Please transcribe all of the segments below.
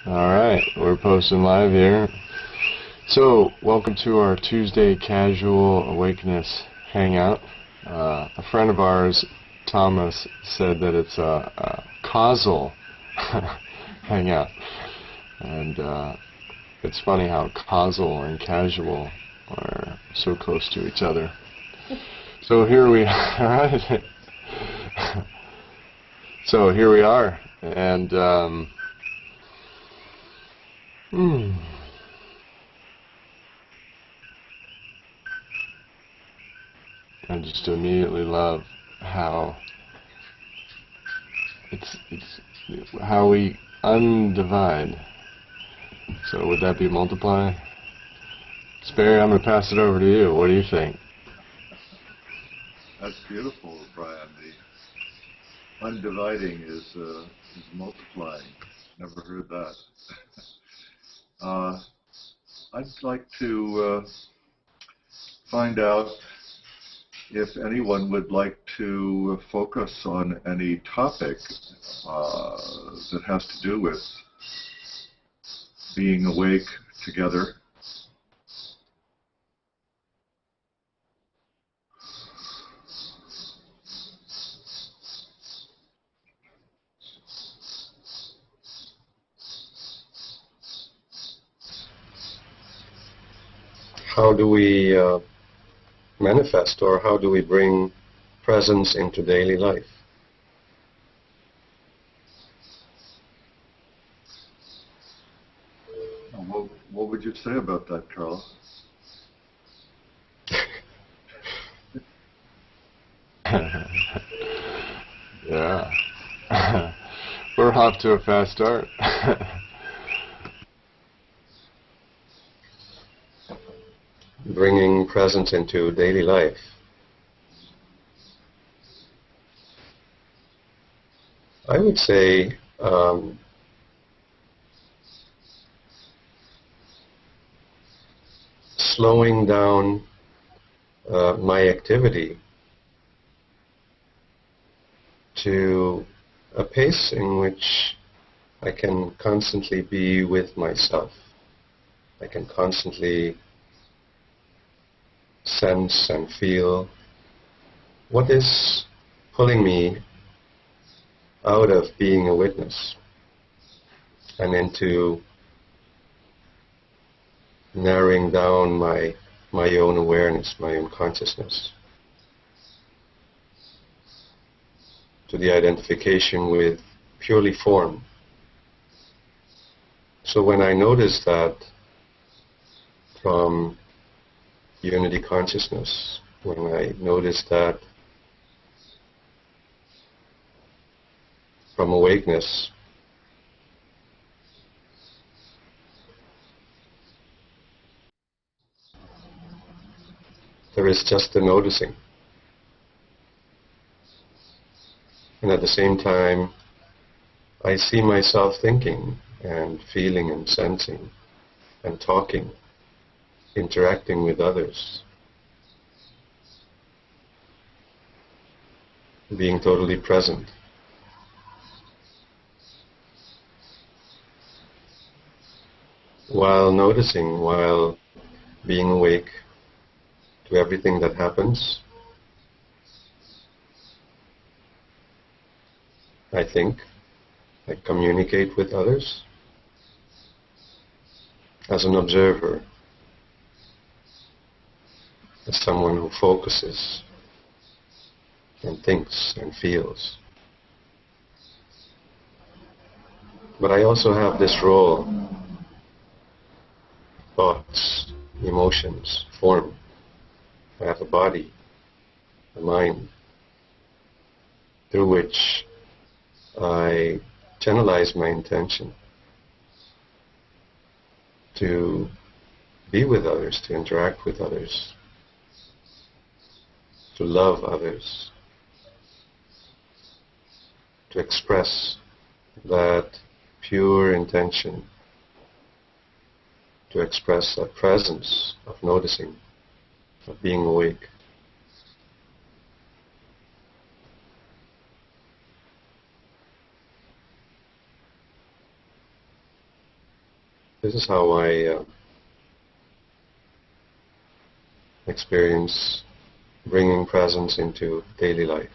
Alright, we're posting live here. So, welcome to our Tuesday Casual Awakeness Hangout. A friend of ours, Thomas, said that it's a causal hangout. And it's funny how causal and casual are so close to each other. So here we are. So here we are. And I just immediately love how it's how we undivide. So would that be multiply? Barry, I'm going to pass it over to you. What do you think? That's beautiful, Brian. The undividing is multiplying. Never heard that. I'd like to find out if anyone would like to focus on any topic that has to do with being awake together. How do we manifest, or how do we bring presence into daily life? What would you say about that, Carl? Yeah. We're off to a fast start. Bringing presence into daily life. I would say slowing down my activity to a pace in which I can constantly be with myself. I can constantly sense and feel what is pulling me out of being a witness and into narrowing down my own awareness, my own consciousness, to the identification with purely form. So when I notice that from unity consciousness, when I notice that from awakeness, there is just the noticing. And at the same time, I see myself thinking and feeling and sensing and talking, interacting with others, being totally present. While noticing, while being awake to everything that happens, I think, I communicate with others as an observer, as someone who focuses and thinks and feels. But I also have this role: thoughts, emotions, form. I have a body, a mind, through which I channelize my intention to be with others, to interact with others, to love others, to express that pure intention, to express that presence of noticing, of being awake. This is how I experience bringing presence into daily life.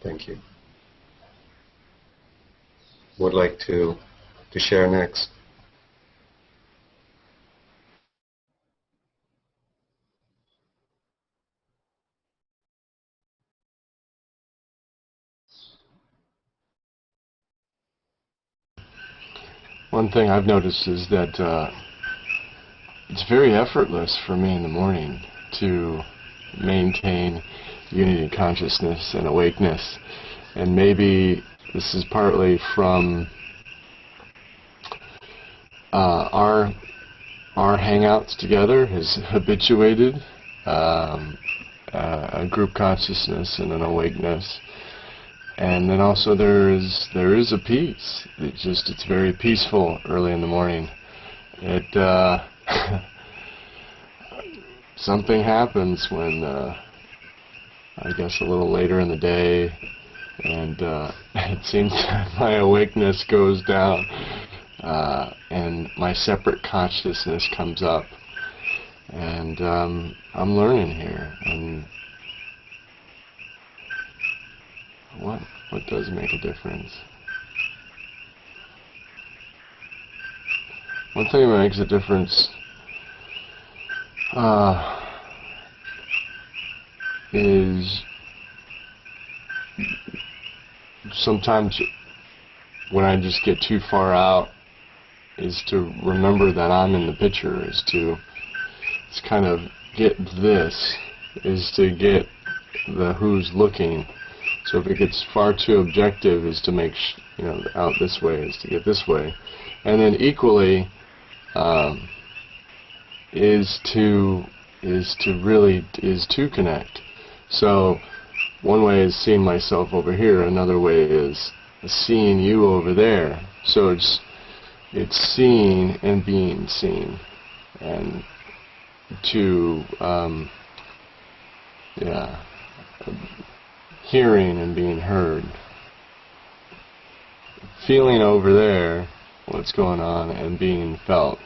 Thank you. Would like to share next. One thing I've noticed is that it's very effortless for me in the morning to maintain unity consciousness and awakeness. And maybe this is partly from our hangouts together has habituated a group consciousness and an awakeness. And then also there is a peace. It's very peaceful early in the morning. It something happens when I guess a little later in the day, and it seems that my awakeness goes down, and my separate consciousness comes up, and I'm learning here. And what does make a difference? One thing that makes a difference is sometimes when I just get too far out is to remember that I'm in the picture, is to kind of get this, is to get the who's looking. So if it gets far too objective, is to make out this way, is to get this way, and then equally is to connect. So one way is seeing myself over here. Another way is seeing you over there. So it's seeing and being seen, and to hearing and being heard, feeling over there what's going on and being felt.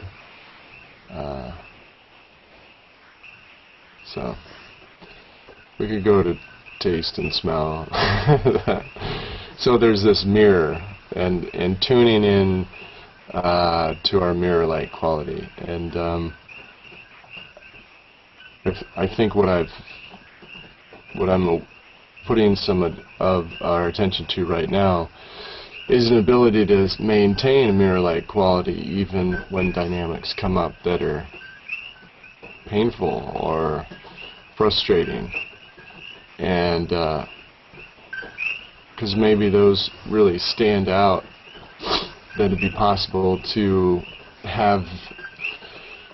So we could go to taste and smell. So there's this mirror, and tuning in to our mirror-like quality. And I think what I'm putting some of our attention to right now is an ability to maintain a mirror-like quality even when dynamics come up that are painful or frustrating, and because maybe those really stand out, that it'd be possible to have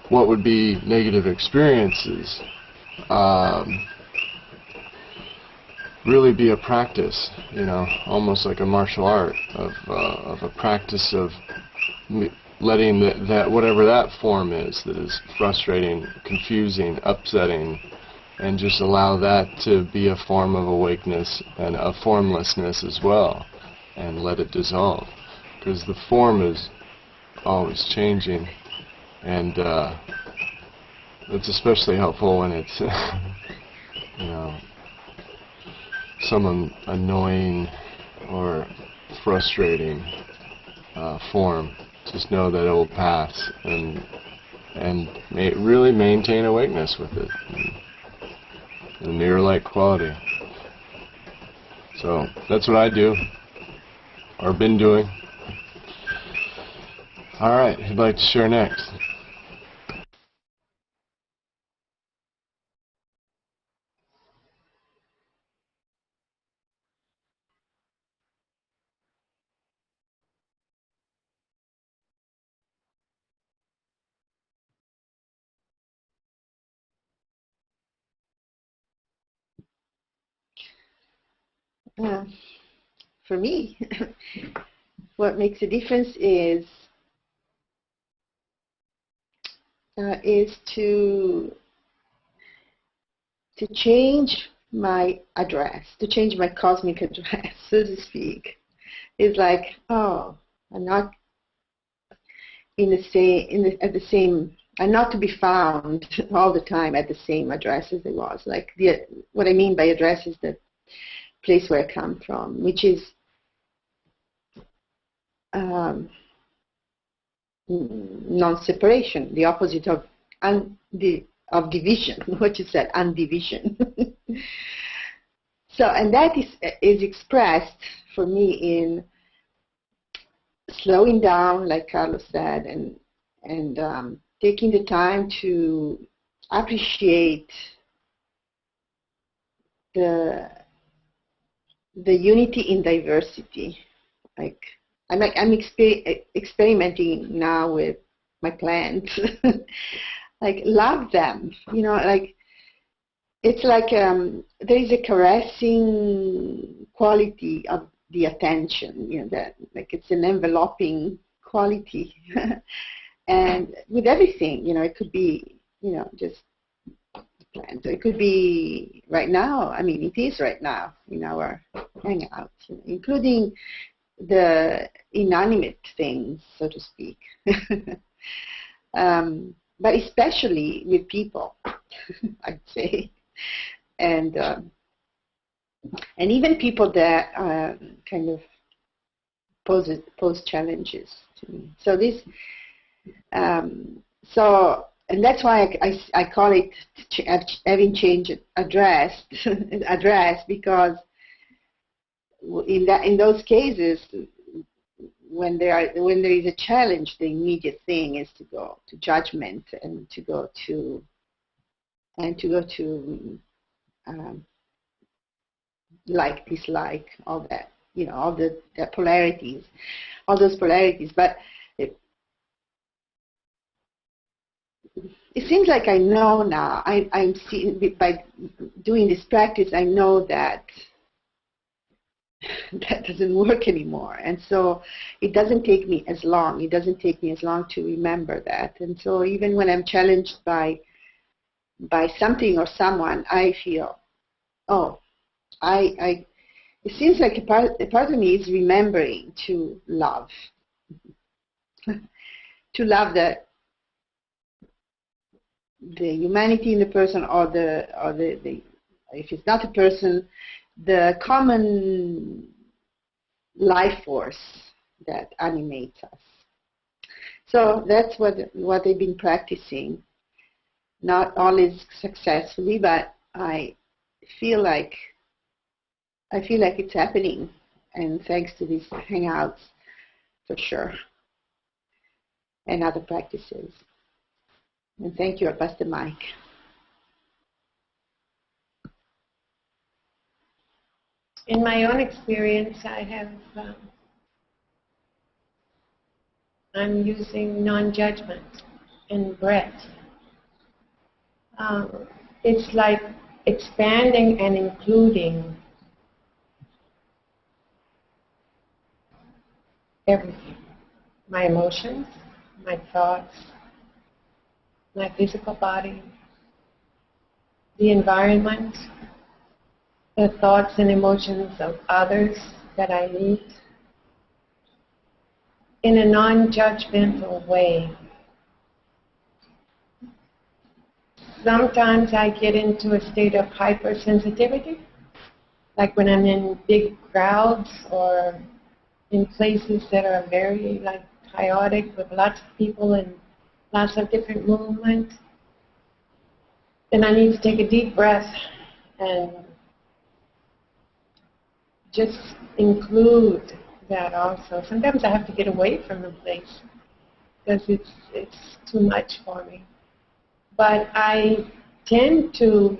what would be negative experiences really be a practice, almost like a martial art of a practice of letting that whatever that form is that is frustrating, confusing, upsetting, and just allow that to be a form of awakeness and a formlessness as well, and let it dissolve, because the form is always changing, and it's especially helpful when it's some annoying or frustrating form. Just know that it will pass, and really maintain awakeness with it, and mirror-like quality. So that's what I do, or been doing. All right, who'd like to share next? For me, what makes a difference is to change my address, to change my cosmic address, so to speak. It's like, oh, I'm not at the same, and not to be found all the time at the same address as it was. Like what I mean by address is the place where I come from, which is non-separation, the opposite of division. What you said, undivision. So, and that is expressed for me in slowing down, like Carlos said, and taking the time to appreciate the unity in diversity. Like I'm experimenting now with my plants. Like love them, like it's like there is a caressing quality of the attention, that like it's an enveloping quality. And with everything, it could be, just plans. It could be right now. I mean, it is right now in our hangout, including the inanimate things, so to speak. But especially with people, I'd say, and even people that kind of pose challenges to me. So this, and that's why I call it having change addressed, because in those cases, when there is a challenge, the immediate thing is to go to judgment and to go to like, dislike, all that, all the polarities, all those polarities. But it seems like I know now. I'm seeing, by doing this practice, I know that that doesn't work anymore, and so it doesn't take me as long. It doesn't take me as long to remember that. And so even when I'm challenged by something or someone, I feel, it seems like a part of me is remembering to love, to love the humanity in the person, or the if it's not a person, the common life force that animates us. So that's what I've been practicing. Not always successfully, but I feel like it's happening, and thanks to these hangouts, for sure, and other practices. And thank you. I pass the mic. In my own experience, I'm using non-judgment and breath. It's like expanding and including everything. My emotions, my thoughts, my physical body, the environment, the thoughts and emotions of others that I meet, in a non-judgmental way. Sometimes I get into a state of hypersensitivity, like when I'm in big crowds or in places that are very chaotic with lots of people and lots of different movements. Then I need to take a deep breath and just include that also. Sometimes I have to get away from the place because it's too much for me. But I tend to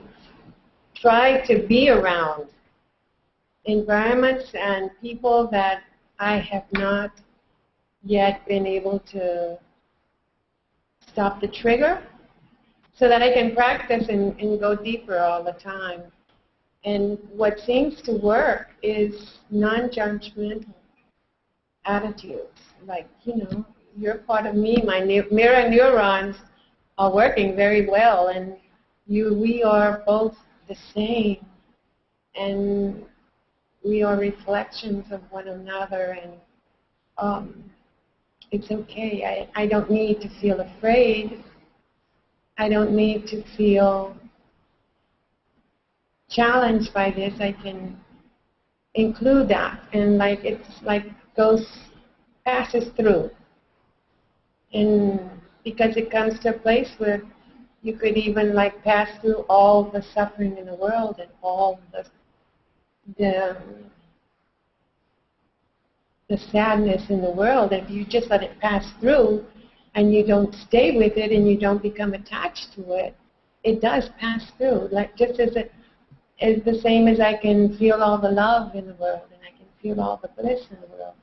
try to be around environments and people that I have not yet been able to stop the trigger, so that I can practice and go deeper all the time. And what seems to work is non-judgmental attitudes. Like, you're part of me, my mirror neurons are working very well, and we are both the same, and we are reflections of one another, and it's okay. I don't need to feel afraid. I don't need to feel challenged by this. I can include that, and like it's like passes through, and because it comes to a place where you could even like pass through all the suffering in the world and all the sadness in the world. If you just let it pass through and you don't stay with it and you don't become attached to it, it does pass through. Like just as it is the same as I can feel all the love in the world and I can feel all the bliss in the world.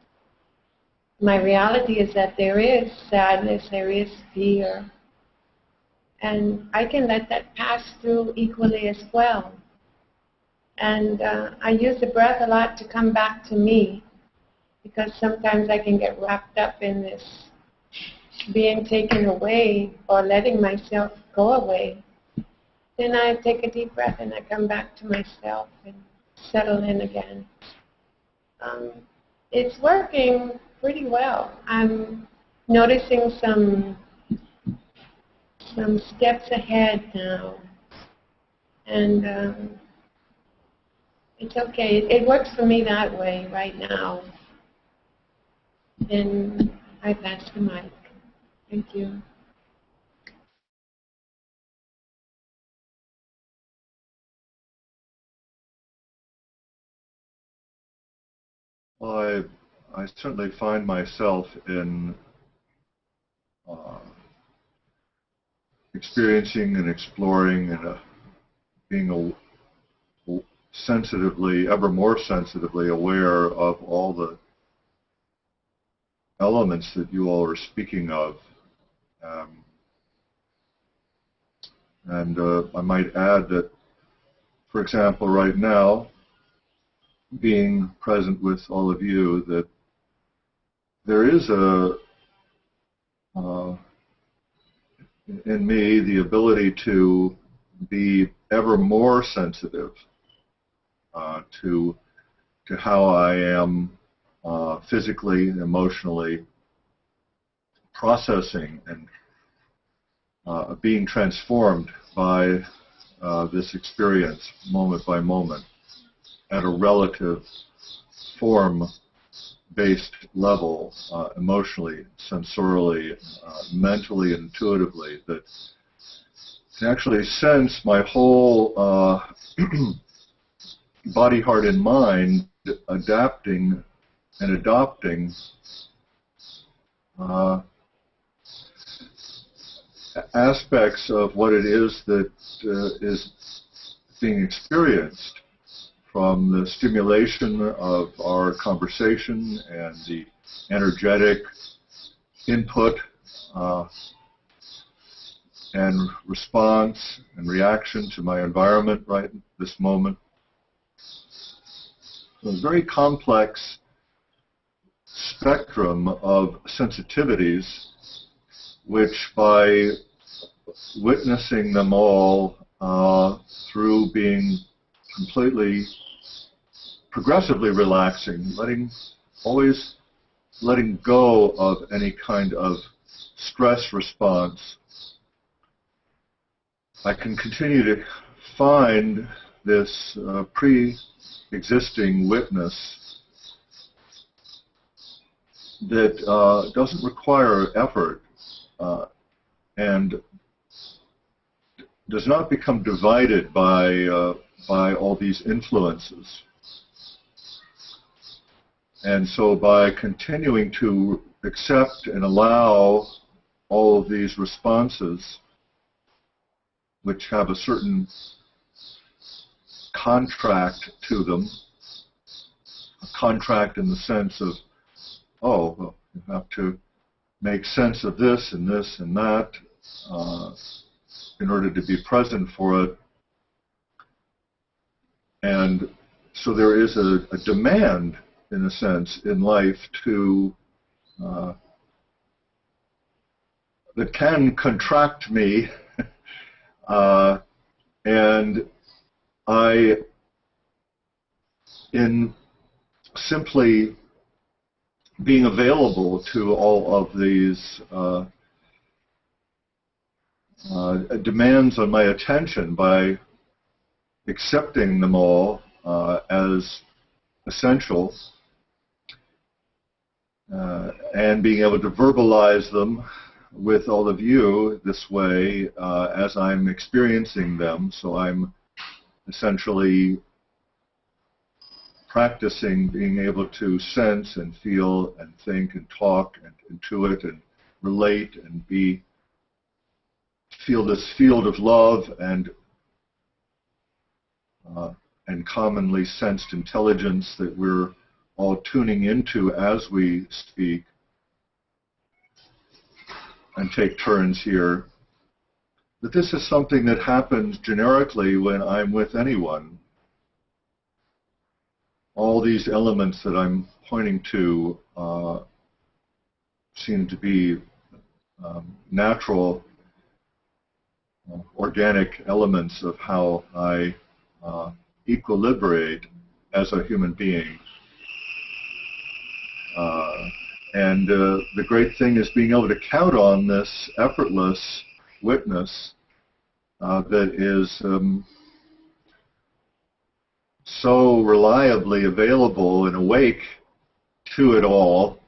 My reality is that there is sadness, there is fear, and I can let that pass through equally as well. And I use the breath a lot to come back to me, because sometimes I can get wrapped up in this being taken away or letting myself go away. Then I take a deep breath and I come back to myself and settle in again. It's working pretty well. I'm noticing some steps ahead now, and it's okay. It works for me that way right now. And I pass the mic. Thank you. Well, I certainly find myself in experiencing and exploring and being sensitively, ever more sensitively aware of all the elements that you all are speaking of. And I might add that, for example, right now, being present with all of you, that there is in me the ability to be ever more sensitive to how I am physically, emotionally processing and being transformed by this experience moment by moment at a relative form-based level, emotionally, sensorially, mentally, intuitively, that can actually sense my whole body, heart, and mind adapting and adopting aspects of what it is that is being experienced, from the stimulation of our conversation and the energetic input and response and reaction to my environment right this moment. So a very complex spectrum of sensitivities, which by witnessing them all through being completely, progressively relaxing, always letting go of any kind of stress response, I can continue to find this pre-existing witness that doesn't require effort and does not become divided by all these influences. And so by continuing to accept and allow all of these responses, which have a certain contract to them, a contract in the sense of, oh, well, you have to make sense of this and this and that in order to be present for it. And so there is a demand, in a sense, in life that can contract me, and I, in simply being available to all of these demands on my attention by accepting them all as essential and being able to verbalize them with all of you this way as I'm experiencing them. So I'm essentially practicing being able to sense and feel and think and talk and intuit and relate and feel this field of love and commonly sensed intelligence that we're all tuning into as we speak and take turns here. That this is something that happens generically when I'm with anyone. All these elements that I'm pointing to seem to be natural, organic elements of how I equilibrate as a human being. And the great thing is being able to count on this effortless witness that is so reliably available and awake to it all.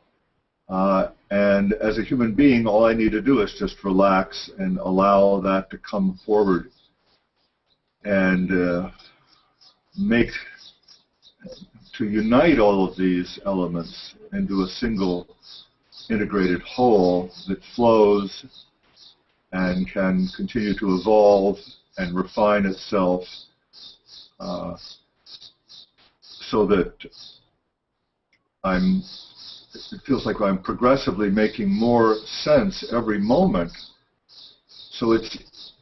And as a human being, all I need to do is just relax and allow that to come forward and to unite all of these elements into a single integrated whole that flows and can continue to evolve and refine itself so that it feels like I'm progressively making more sense every moment. So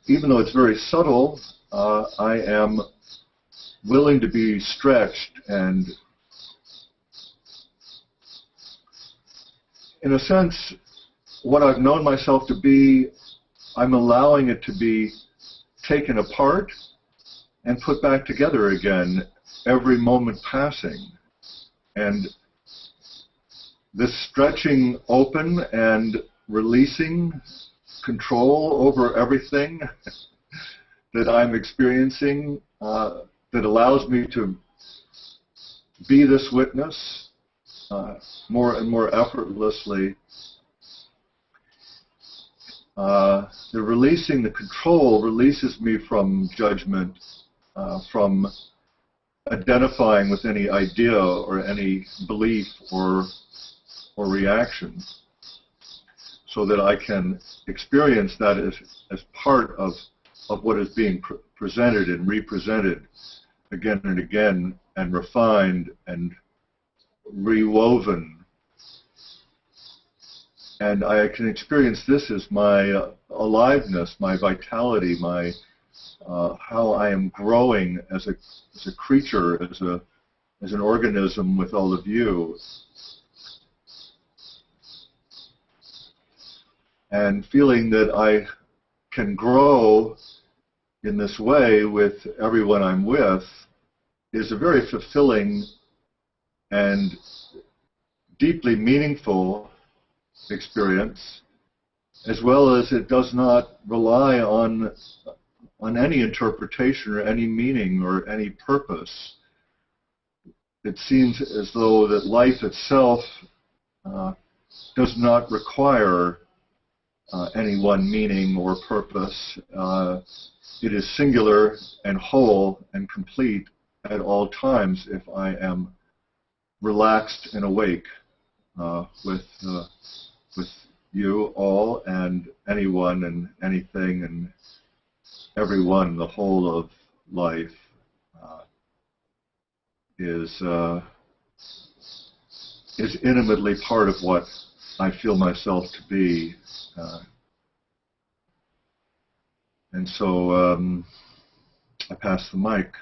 even though it's very subtle, I am willing to be stretched, and in a sense, what I've known myself to be, I'm allowing it to be taken apart and put back together again every moment passing. And this stretching open and releasing control over everything that I'm experiencing that allows me to be this witness more and more effortlessly. The releasing the control releases me from judgment, from identifying with any idea or any belief or reaction, so that I can experience that as part of what is being presented and represented again and again, and refined and rewoven. And I can experience this as my aliveness, my vitality, my how I am growing as a creature, as an organism with all of you. And feeling that I can grow in this way with everyone I'm with is a very fulfilling and deeply meaningful experience, as well as it does not rely on any interpretation or any meaning or any purpose. It seems as though that life itself does not require any one meaning or purpose. It is singular and whole and complete at all times if I am relaxed and awake with you all and anyone and anything and everyone. The whole of life is intimately part of what I feel myself to be. And so I pass the mic.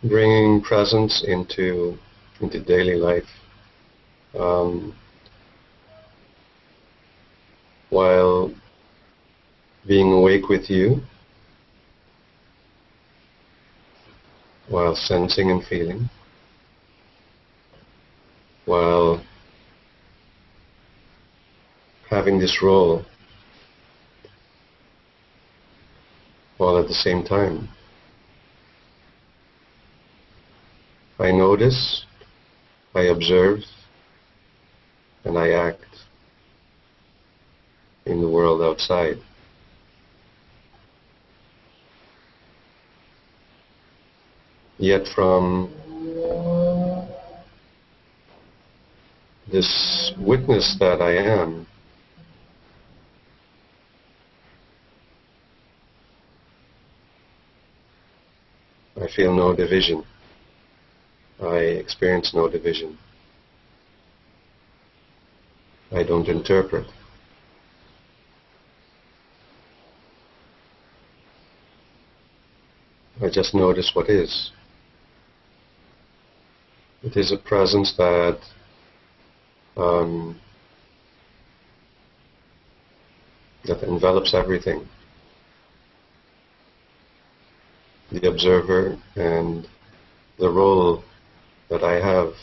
bringing presence into daily life, while being awake with you, while sensing and feeling, while having this role, while at the same time I notice, I observe, and I act in the world outside. Yet from this witness that I am, I feel no division. I experience no division. I don't interpret. I just notice what is. It is a presence that that envelops everything. The observer and the role that I have,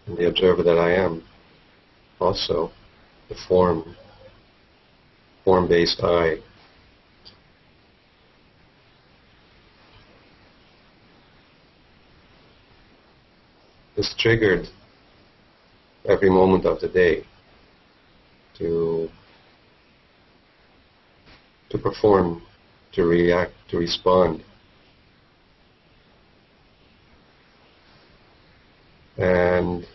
and the observer that I am, also the form-based I. Is triggered every moment of the day to perform, to react, to respond. And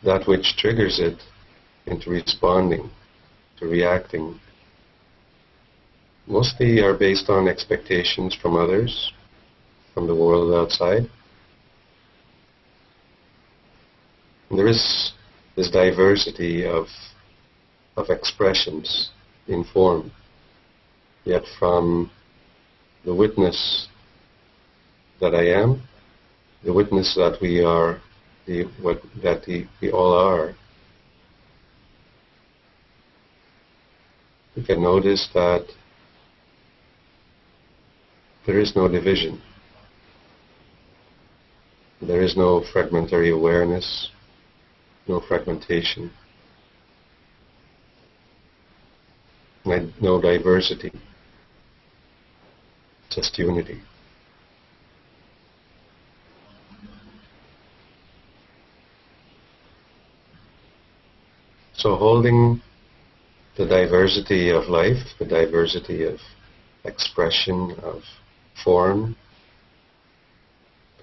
that which triggers it into responding, to reacting, mostly are based on expectations from others, from the world outside. And there is this diversity of expressions in form, yet from the witness that I am, the witness that we are, we all are, we can notice that there is no division. There is no fragmentary awareness, no fragmentation, no diversity, just unity. So holding the diversity of life, the diversity of expression, of form,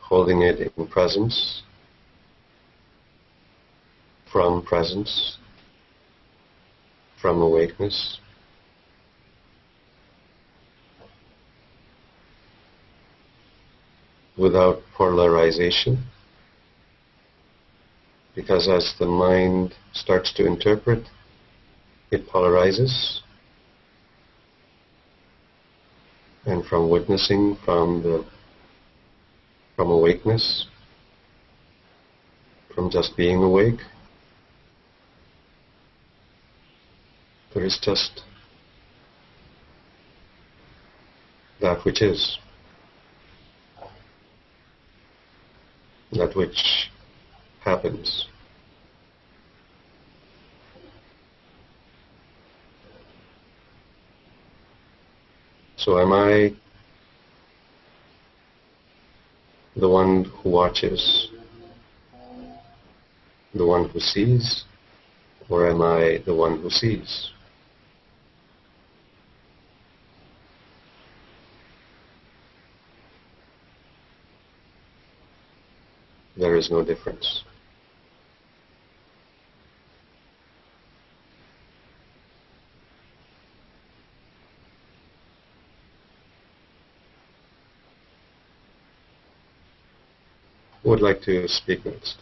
holding it in presence, from awakeness, without polarization, because as the mind starts to interpret, it polarizes, and from witnessing, from awakeness, from just being awake, there is just that which is, that which happens. So am I the one who watches, the one who sees, or am I the one who sees? There is no difference. Who would like to speak next?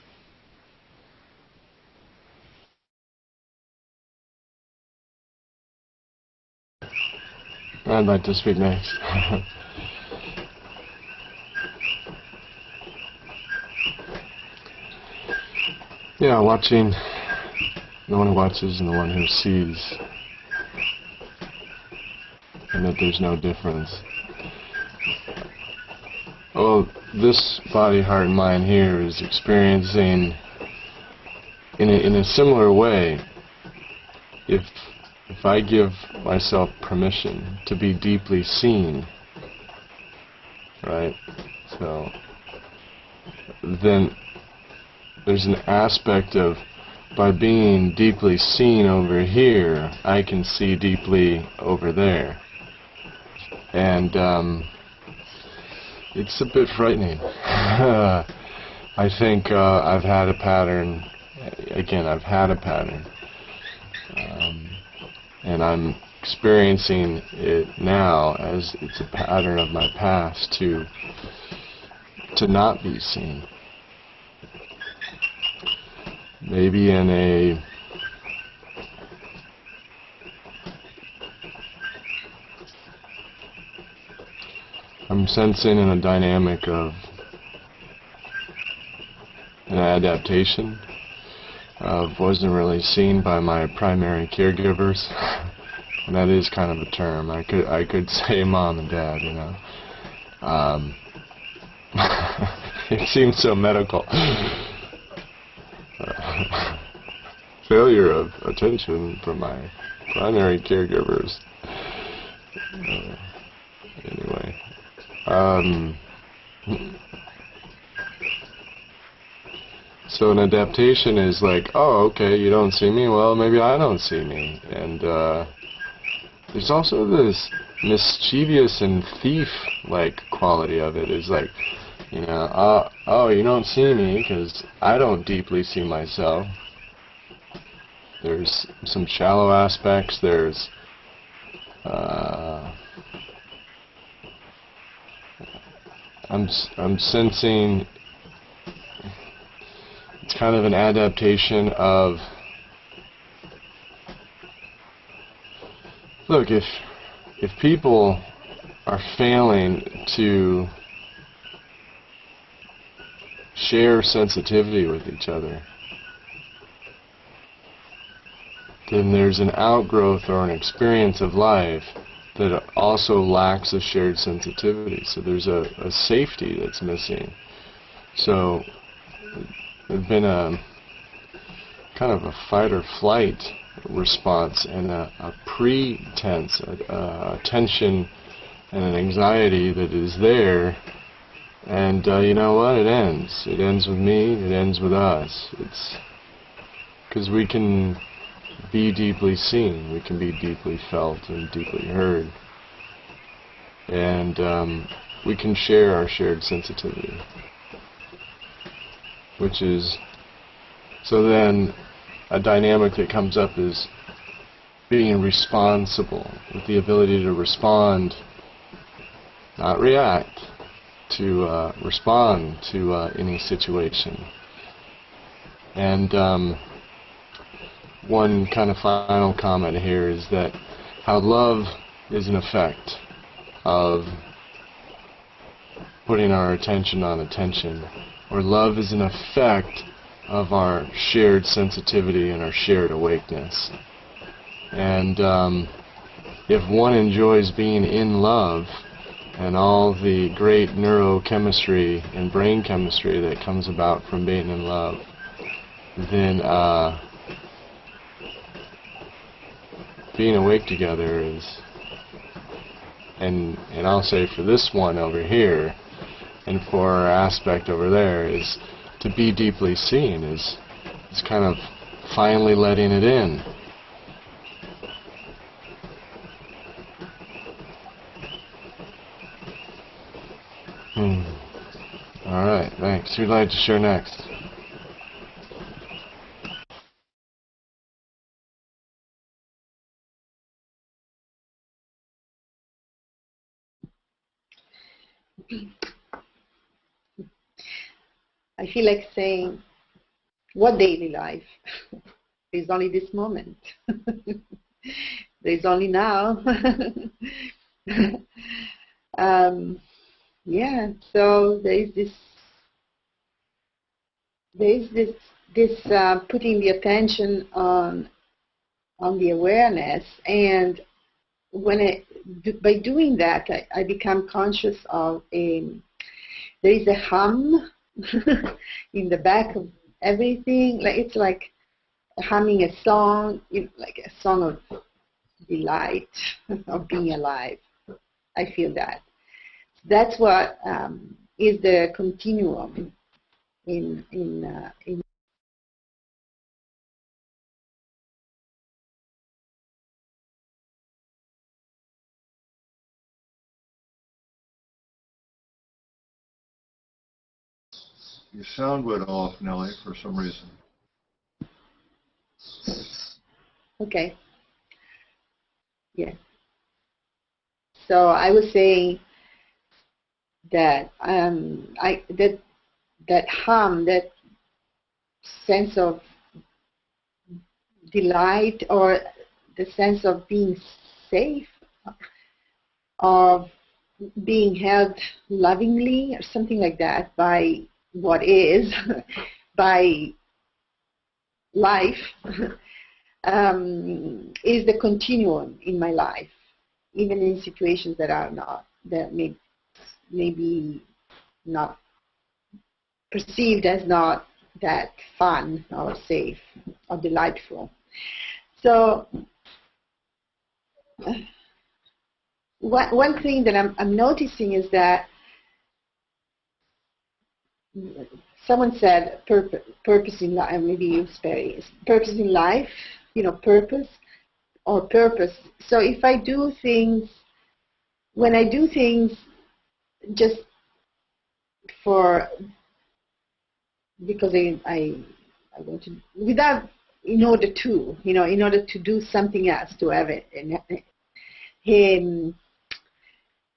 I'd like to speak next. Yeah, watching, the one who watches and the one who sees, and that there's no difference. Well, this body, heart, and mind here is experiencing in a similar way. If I give myself permission to be deeply seen, right? So then there's an aspect of, by being deeply seen over here, I can see deeply over there. And it's a bit frightening. I think I've had a pattern, and I'm experiencing it now as it's a pattern of my past to not be seen. Maybe I'm sensing in a dynamic of an adaptation of wasn't really seen by my primary caregivers, and that is kind of a term. I could say mom and dad, you know. It seems so medical. Failure of attention from my primary caregivers. Anyway. So an adaptation is like, oh, okay, you don't see me, well, maybe I don't see me. And there's also this mischievous and thief-like quality of it. Is like, you know, oh, you don't see me because I don't deeply see myself. There's some shallow aspects. There's I'm sensing it's kind of an adaptation of, look, if people are failing to share sensitivity with each other, then there's an outgrowth or an experience of life that also lacks a shared sensitivity. So there's a safety that's missing. So there's been a kind of a fight or flight response and a pretense, a tension and an anxiety that is there. And you know what? It ends. It ends with me. It ends with us. It's because we can be deeply seen. We can be deeply felt and deeply heard. And we can share our shared sensitivity. Which is, so then a dynamic that comes up is being responsible, with the ability to respond, not react, to respond to any situation. And one kind of final comment here is that how love is an effect of putting our attention on attention, or love is an effect of our shared sensitivity and our shared awakeness. And if one enjoys being in love and all the great neurochemistry and brain chemistry that comes about from being in love, then being awake together is, and I'll say for this one over here, and for our aspect over there, is to be deeply seen, is kind of finally letting it in. All right, thanks. Who'd like to share next? I feel like saying, what daily life? There's only this moment. There's only now. Yeah, so there's this putting the attention on the awareness, and by doing that, I become conscious of there is a hum in the back of everything. It's like humming a song, like a song of delight of being alive. I feel that. That's what is the continuum in Your sound went off, Nellie, for some reason. Okay. Yeah. So I was saying that that hum, that sense of delight, or the sense of being safe, of being held lovingly, or something like that, by what is, by life, is the continuum in my life, even in situations that may be not perceived as not that fun or safe or delightful. So one thing that I'm noticing is that someone said purpose in life, maybe you, Sperry, purpose in life, purpose or purpose. So if I do things, when I do things just because I want to, in order to do something else, to have it, and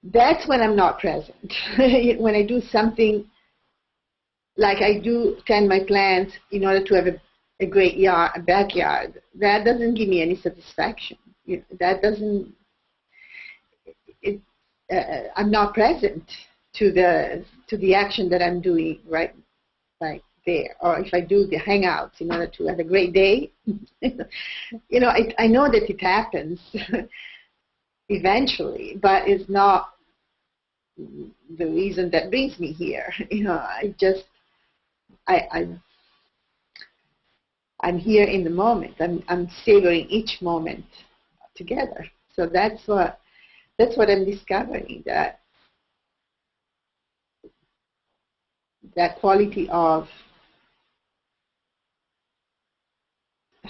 that's when I'm not present. When I do something, like I do tend my plants in order to have a great backyard, that doesn't give me any satisfaction. That doesn't. I'm not present to the action that I'm doing right there. Or if I do the hangouts in order to have a great day, I know that it happens eventually, but it's not the reason that brings me here. I'm here in the moment. I'm savoring each moment together. So that's what I'm discovering, that quality of,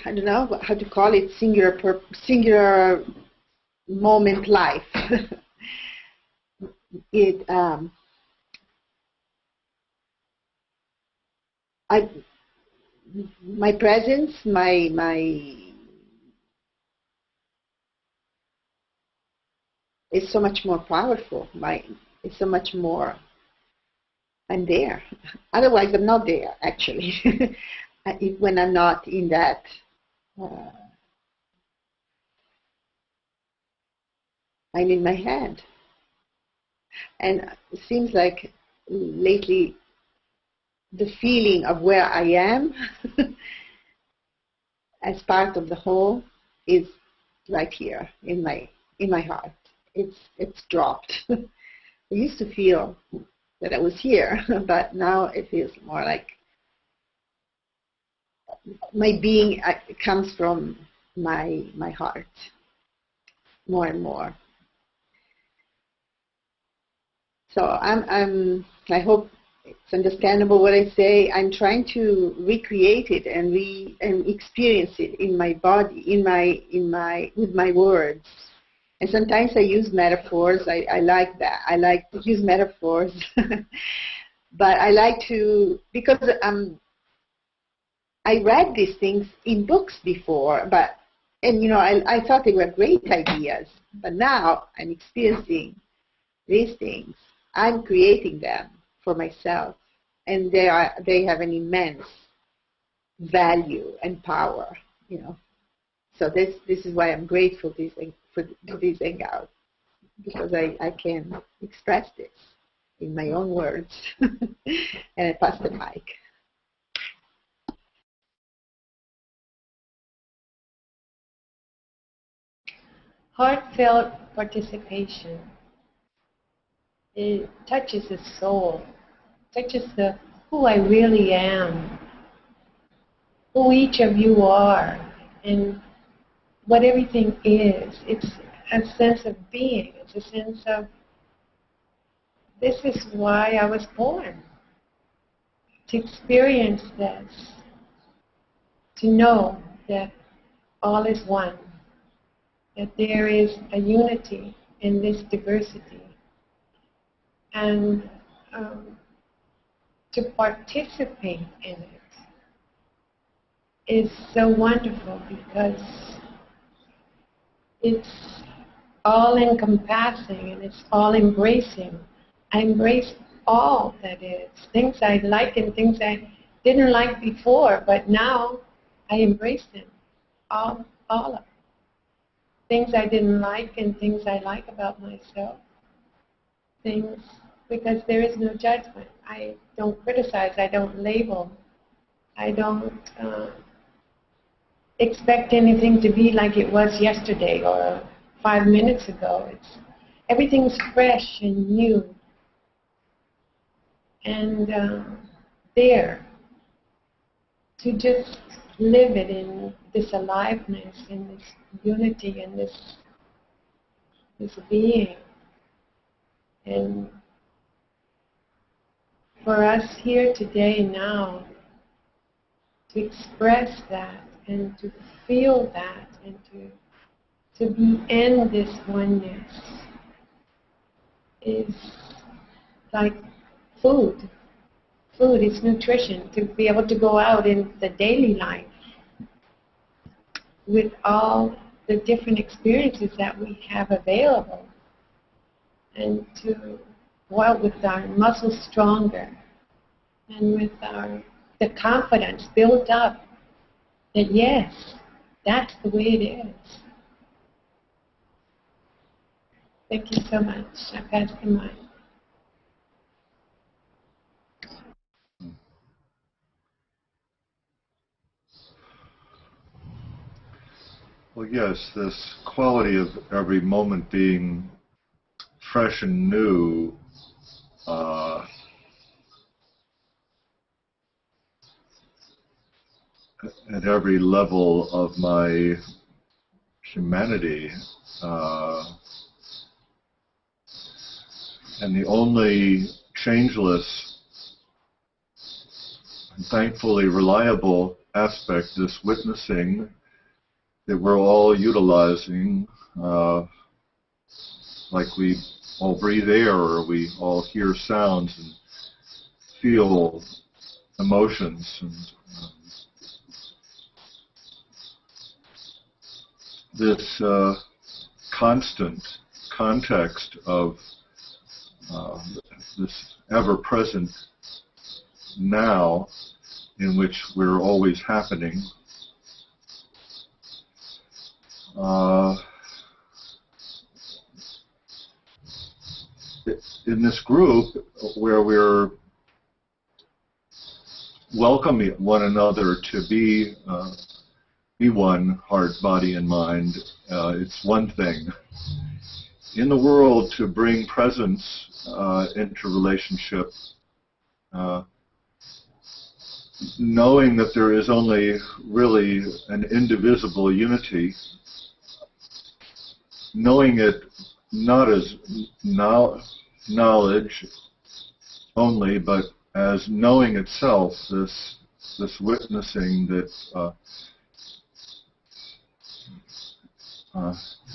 I don't know how to call it, singular moment life. My presence, is so much more powerful. It's so much more. I'm there. Otherwise, I'm not there. Actually, when I'm not in that. I'm in my head. And it seems like lately the feeling of where I am as part of the whole is right here in my heart. It's dropped. I used to feel that I was here, but now it feels more like my being comes from my heart more and more. So I hope it's understandable what I say. I'm trying to recreate it and experience it in my body, with my words. And sometimes I use metaphors. I like that. I like to use metaphors, but I like to, because I read these things in books before, and I thought they were great ideas. But now I'm experiencing these things. I'm creating them for myself, and they have an immense value and power. So this is why I'm grateful to this hangout, because I can express this in my own words. And I pass the mic. heartfelt participation. It touches the soul, touches the who I really am, who each of you are, and what everything is. It's a sense of being. It's a sense of, this is why I was born. To experience this. To know that all is one. That there is a unity in this diversity. And to participate in it is so wonderful because it's all encompassing and it's all embracing. I embrace all that is. Things I like and things I didn't like before, but now I embrace them. All of them. Things I didn't like and things I like about myself. Things, because there is no judgment. I don't criticize, I don't label. I don't expect anything to be like it was yesterday or 5 minutes ago. Everything's fresh and new. And there, to just live it in this aliveness, in this unity, in this being. And for us here today now, to express that and to feel that and to be in this oneness is like food. Food is nutrition, to be able to go out in the daily life with all the different experiences that we have available and to go out with our muscles stronger and with the confidence built up that yes, that's the way it is. Thank you so much. I pass the mic. Well, yes, this quality of every moment being fresh and new at every level of my humanity. And the only changeless and thankfully reliable aspect, this witnessing, that we're all utilizing, like we all breathe air or we all hear sounds and feel emotions. And this constant context of this ever-present now in which we're always happening. In this group where we're welcoming one another to be one, heart, body, and mind, it's one thing. In the world, to bring presence into relationship, knowing that there is only really an indivisible unity, knowing it not as knowledge only, but as knowing itself, this witnessing that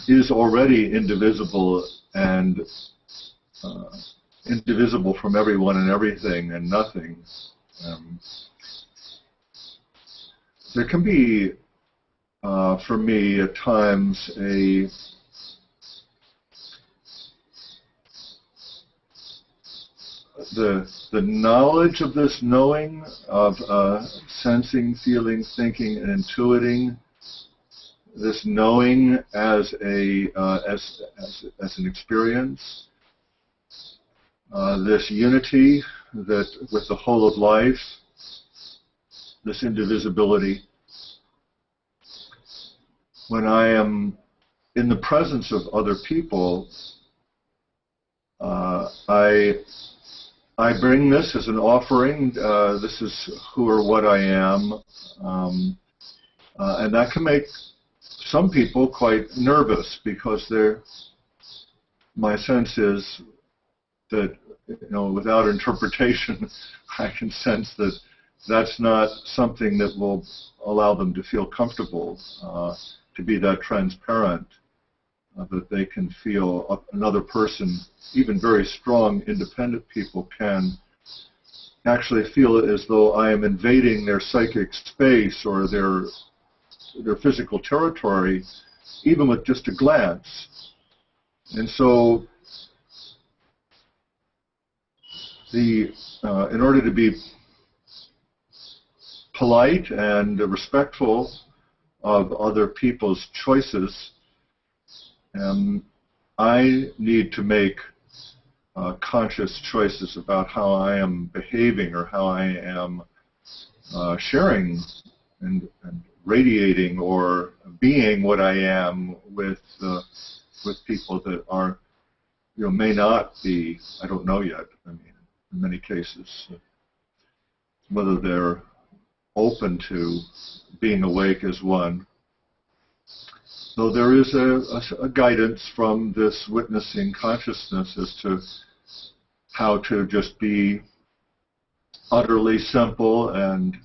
is already indivisible and indivisible from everyone and everything and nothing. There can be, for me, at times the knowledge of this knowing, of sensing, feeling, thinking, and intuiting, this knowing as an experience, this unity that with the whole of life, this indivisibility. When I am in the presence of other people, I bring this as an offering. This is who or what I am, and that can make some people quite nervous because my sense is that, without interpretation, I can sense that that's not something that will allow them to feel comfortable, to be that transparent, that they can feel another person, even very strong, independent people, can actually feel it as though I am invading their psychic space or their physical territory, even with just a glance. And so, in order to be polite and respectful of other people's choices, I need to make conscious choices about how I am behaving or how I am sharing and radiating or being what I am with people that are, may not be, I don't know yet, in many cases, whether they're open to being awake as one. So there is a guidance from this witnessing consciousness as to how to just be utterly simple and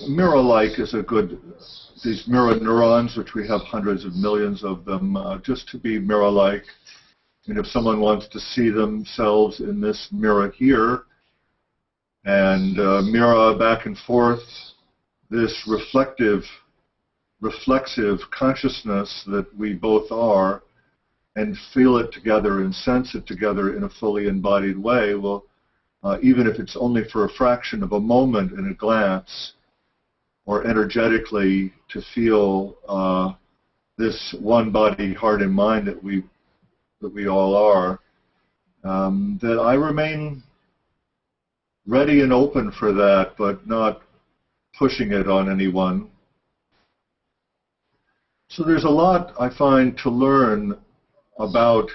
mirror-like is a good, these mirror neurons, which we have hundreds of millions of them, just to be mirror-like. And if someone wants to see themselves in this mirror here, and mirror back and forth this reflexive consciousness that we both are, and feel it together and sense it together in a fully embodied way, well, even if it's only for a fraction of a moment in a glance, or energetically to feel this one body, heart, and mind that we all are, that I remain ready and open for that, but not pushing it on anyone. So there's a lot, I find, to learn about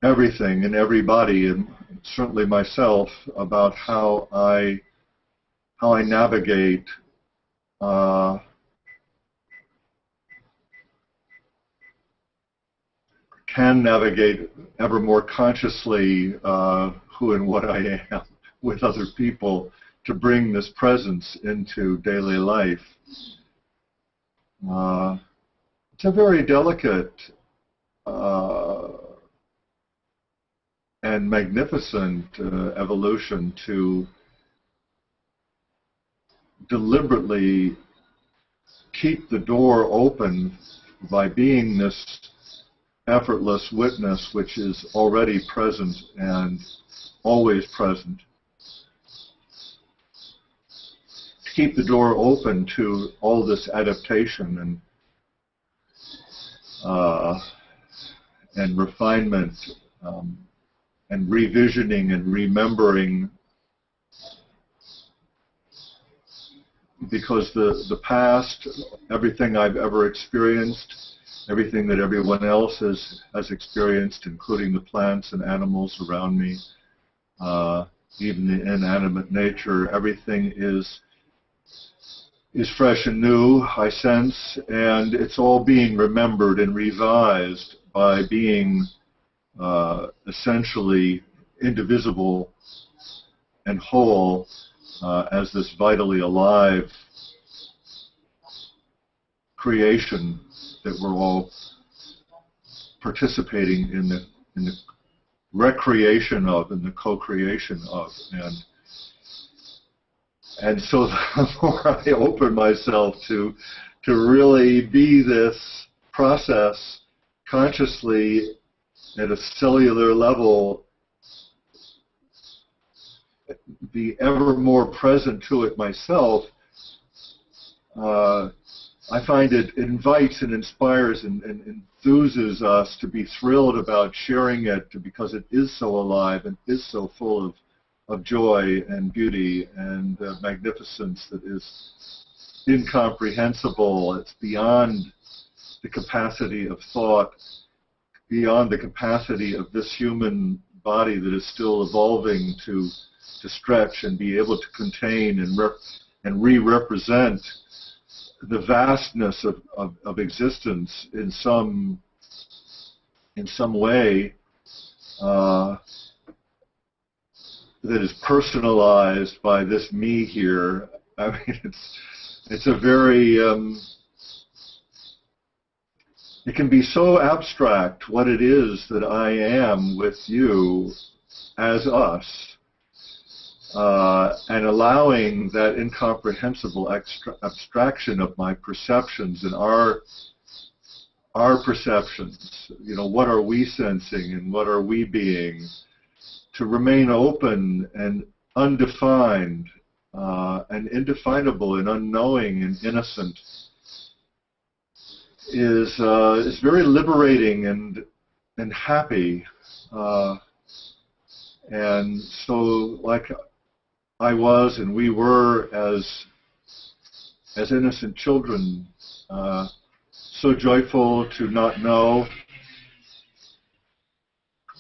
everything and everybody, and certainly myself, about how I navigate can navigate ever more consciously who and what I am with other people to bring this presence into daily life. It's a very delicate and magnificent evolution to deliberately keep the door open by being this effortless witness which is already present and always present. Keep the door open to all this adaptation and refinement and revisioning and remembering, because the past, everything I've ever experienced, everything that everyone else has experienced, including the plants and animals around me, even the inanimate nature, everything is fresh and new, I sense, and it's all being remembered and revised by being essentially indivisible and whole as this vitally alive creation that we're all participating in the recreation of, in the co-creation of. And so the more I open myself to really be this process consciously at a cellular level, be ever more present to it myself, I find it invites and inspires and enthuses us to be thrilled about sharing it, because it is so alive and is so full of joy and beauty and magnificence that is incomprehensible. It's beyond the capacity of thought, beyond the capacity of this human body that is still evolving to stretch and be able to contain and re-represent the vastness of existence in some way that is personalized by this me here. I mean, it's a very it can be so abstract what it is that I am with you as us, and allowing that incomprehensible abstraction of my perceptions and our perceptions, you know, what are we sensing and what are we being, to remain open and undefined and indefinable and unknowing and innocent is very liberating and happy. And so, like I was and we were as innocent children, so joyful to not know,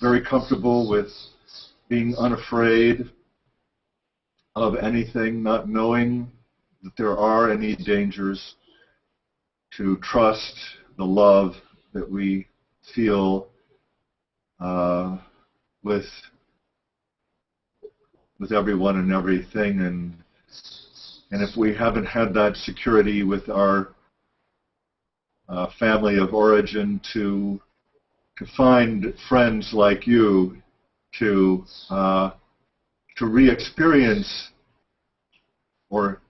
very comfortable with being unafraid of anything, not knowing that there are any dangers, to trust the love that we feel with everyone and everything, and if we haven't had that security with our family of origin, to find friends like you to re-experience or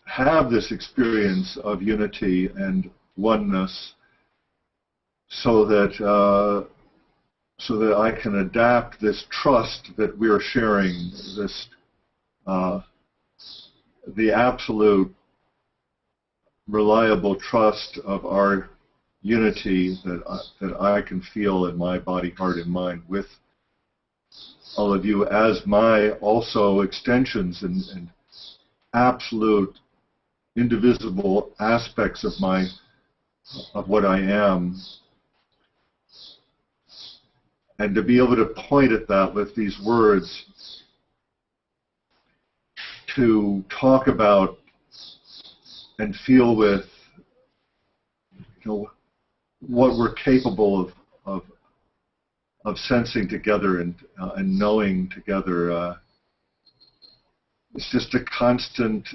have this experience of unity and oneness, so that I can adapt this trust that we're sharing, this the absolute reliable trust of our unity that I can feel in my body, heart, and mind with all of you as my also extensions and absolute indivisible aspects of what I am, and to be able to point at that with these words, to talk about and feel with, you know, what we're capable of sensing together and knowing together. It's just a constant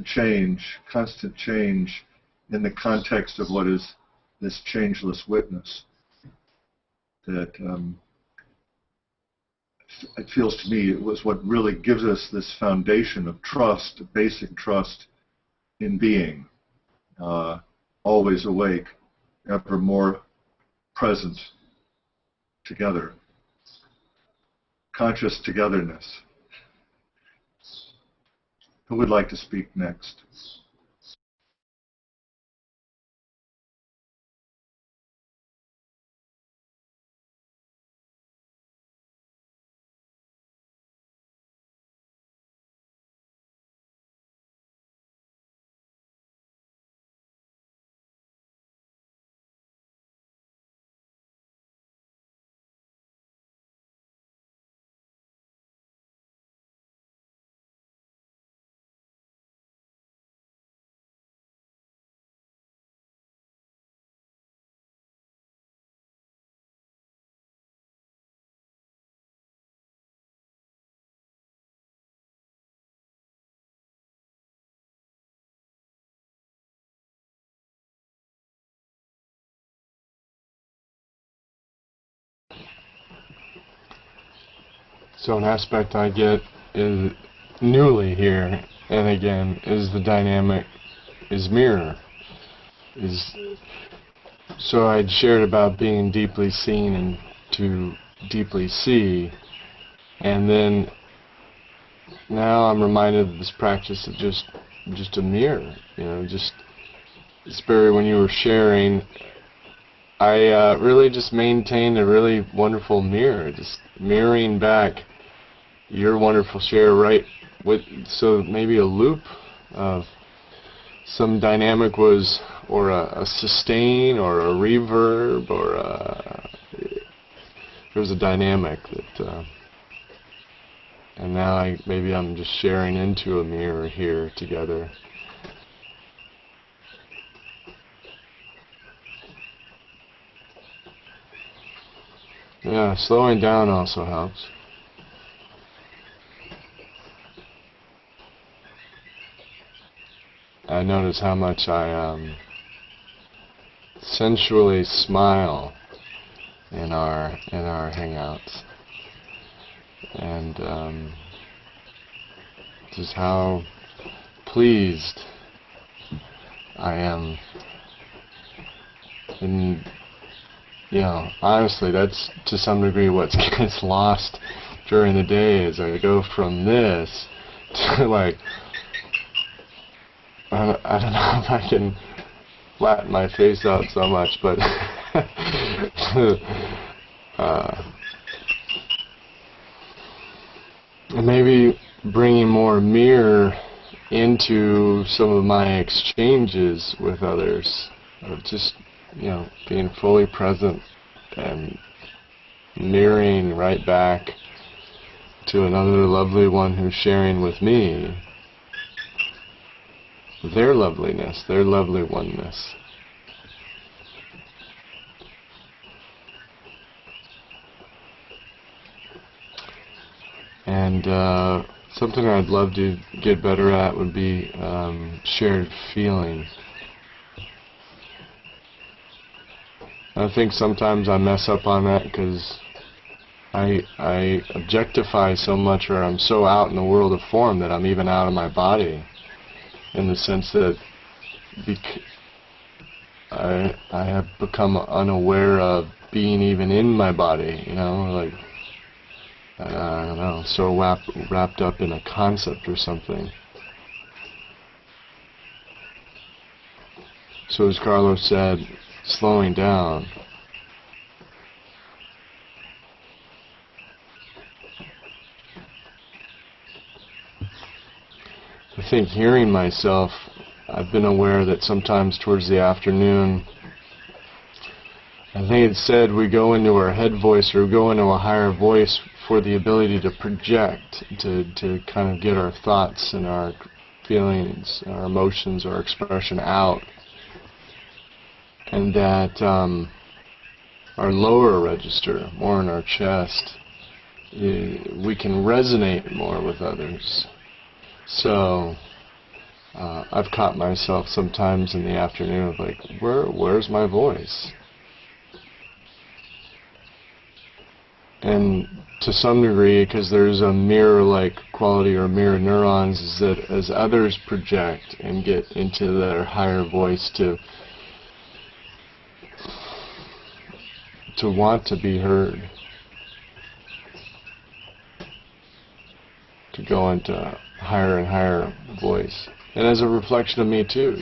change in the context of what is this changeless witness. That it feels to me it was what really gives us this foundation of trust, basic trust in being, always awake, ever more present together, conscious togetherness. Who would like to speak next? So an aspect I get is newly here, and again, is the dynamic is mirror. So I'd shared about being deeply seen and to deeply see, and then now I'm reminded of this practice of just a mirror. You know, just it's very, when you were sharing, I really just maintained a really wonderful mirror, just mirroring back your wonderful share right with, so maybe a loop of some dynamic was, or a sustain, or a reverb, or there was a dynamic that, and now maybe I'm just sharing into a mirror here together. Yeah, slowing down also helps. I notice how much I sensually smile in our hangouts, and just how pleased I am. And honestly, that's to some degree what gets lost during the day, as I go from this to like, I don't know if I can flatten my face out so much, but and maybe bringing more mirror into some of my exchanges with others, of just being fully present and mirroring right back to another lovely one who's sharing with me their loveliness, their lovely oneness. And something I'd love to get better at would be shared feeling. I think sometimes I mess up on that because I objectify so much, or I'm so out in the world of form that I'm even out of my body, in the sense that I have become unaware of being even in my body, like, I don't know, so wrapped up in a concept or something. So as Carlos said, slowing down. I think hearing myself, I've been aware that sometimes towards the afternoon, I think it's said we go into our head voice, or go into a higher voice for the ability to project, to kind of get our thoughts and our feelings, our emotions, our expression out. And that our lower register, more in our chest, we can resonate more with others. So I've caught myself sometimes in the afternoon of like, where's my voice? And to some degree, because there's a mirror-like quality, or mirror neurons, is that as others project and get into their higher voice to want to be heard, to go into higher and higher voice. And as a reflection of me too,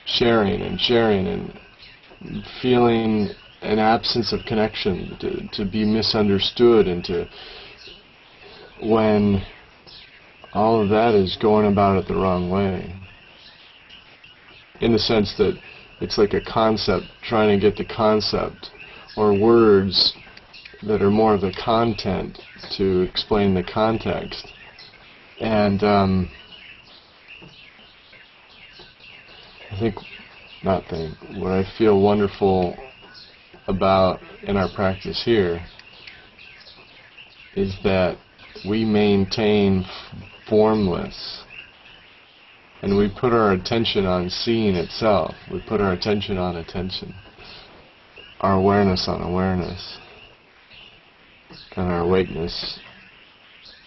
sharing and feeling an absence of connection, to be misunderstood, and when all of that is going about it the wrong way. In the sense that it's like a concept, trying to get the concept, or words that are more of the content to explain the context. And what I feel wonderful about in our practice here is that we maintain formless, and we put our attention on seeing itself. We put our attention on attention, our awareness on awareness, and our awakeness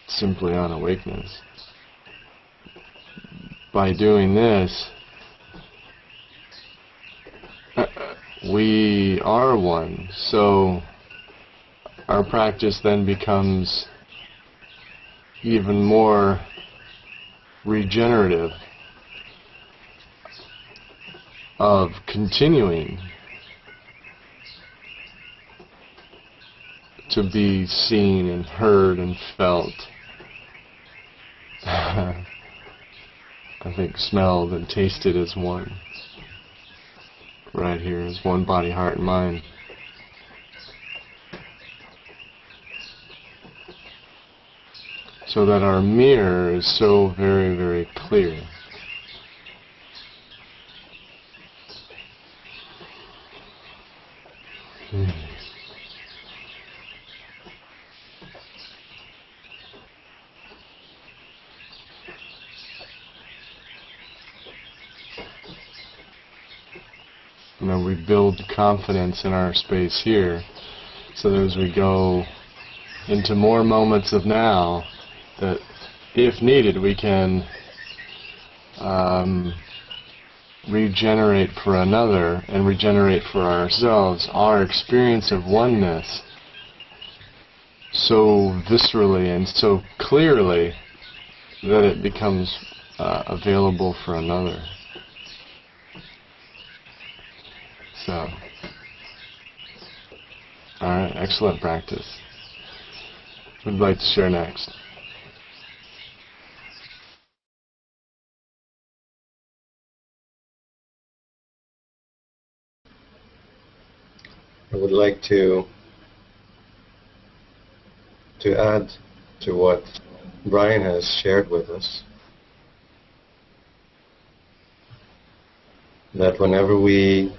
simply on awakeness. By doing this, we are one. So our practice then becomes even more regenerative, of continuing to be seen and heard and felt. I think smelled and tasted as one. Right here is one body, heart, and mind. So that our mirror is so very, very clear. And then we build confidence in our space here, so that as we go into more moments of now, that if needed we can regenerate for another and regenerate for ourselves our experience of oneness so viscerally and so clearly that it becomes available for another. So, alright, excellent practice. Who would like to share next? I would like to add to what Brian has shared with us, that whenever we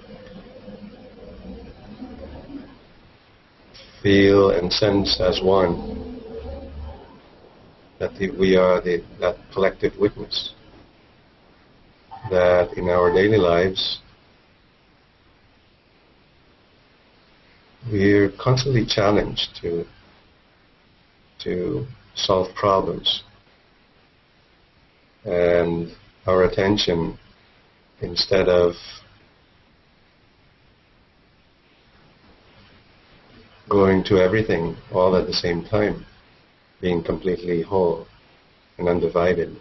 feel and sense as one, that we are that collective witness, that in our daily lives we're constantly challenged to solve problems, and our attention, instead of going to everything all at the same time, being completely whole and undivided,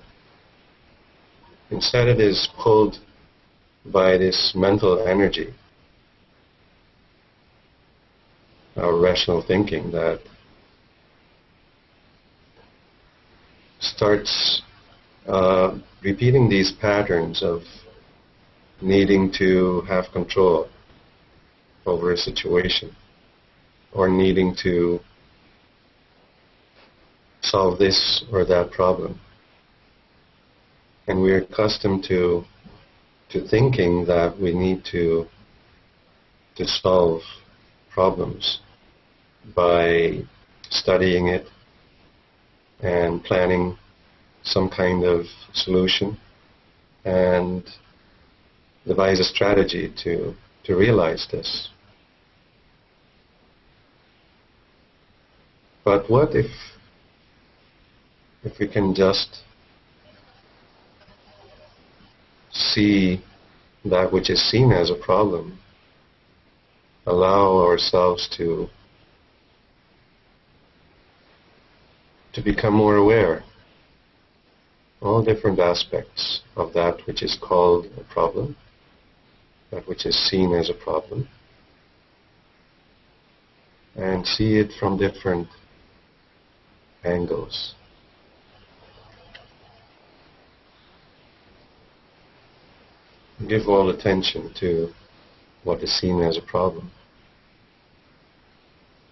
instead it is pulled by this mental energy, our rational thinking, that starts repeating these patterns of needing to have control over a situation, or needing to solve this or that problem. And we're accustomed to thinking that we need to solve problems by studying it and planning some kind of solution and devise a strategy to realize this. But what if we can just see that which is seen as a problem, allow ourselves to become more aware, all different aspects of that which is called a problem, that which is seen as a problem, and see it from different angles. Give all attention to what is seen as a problem.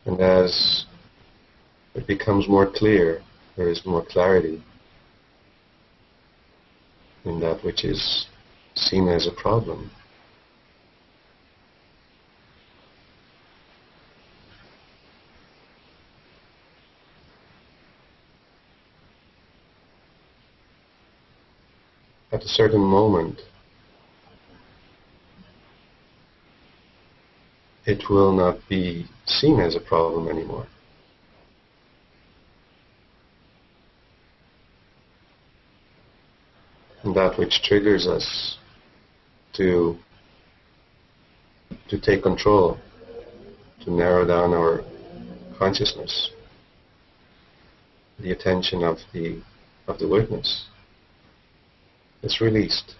And as it becomes more clear, there is more clarity in that which is seen as a problem. At a certain moment, it will not be seen as a problem anymore. And that which triggers us to take control, to narrow down our consciousness, the attention of the witness, is released.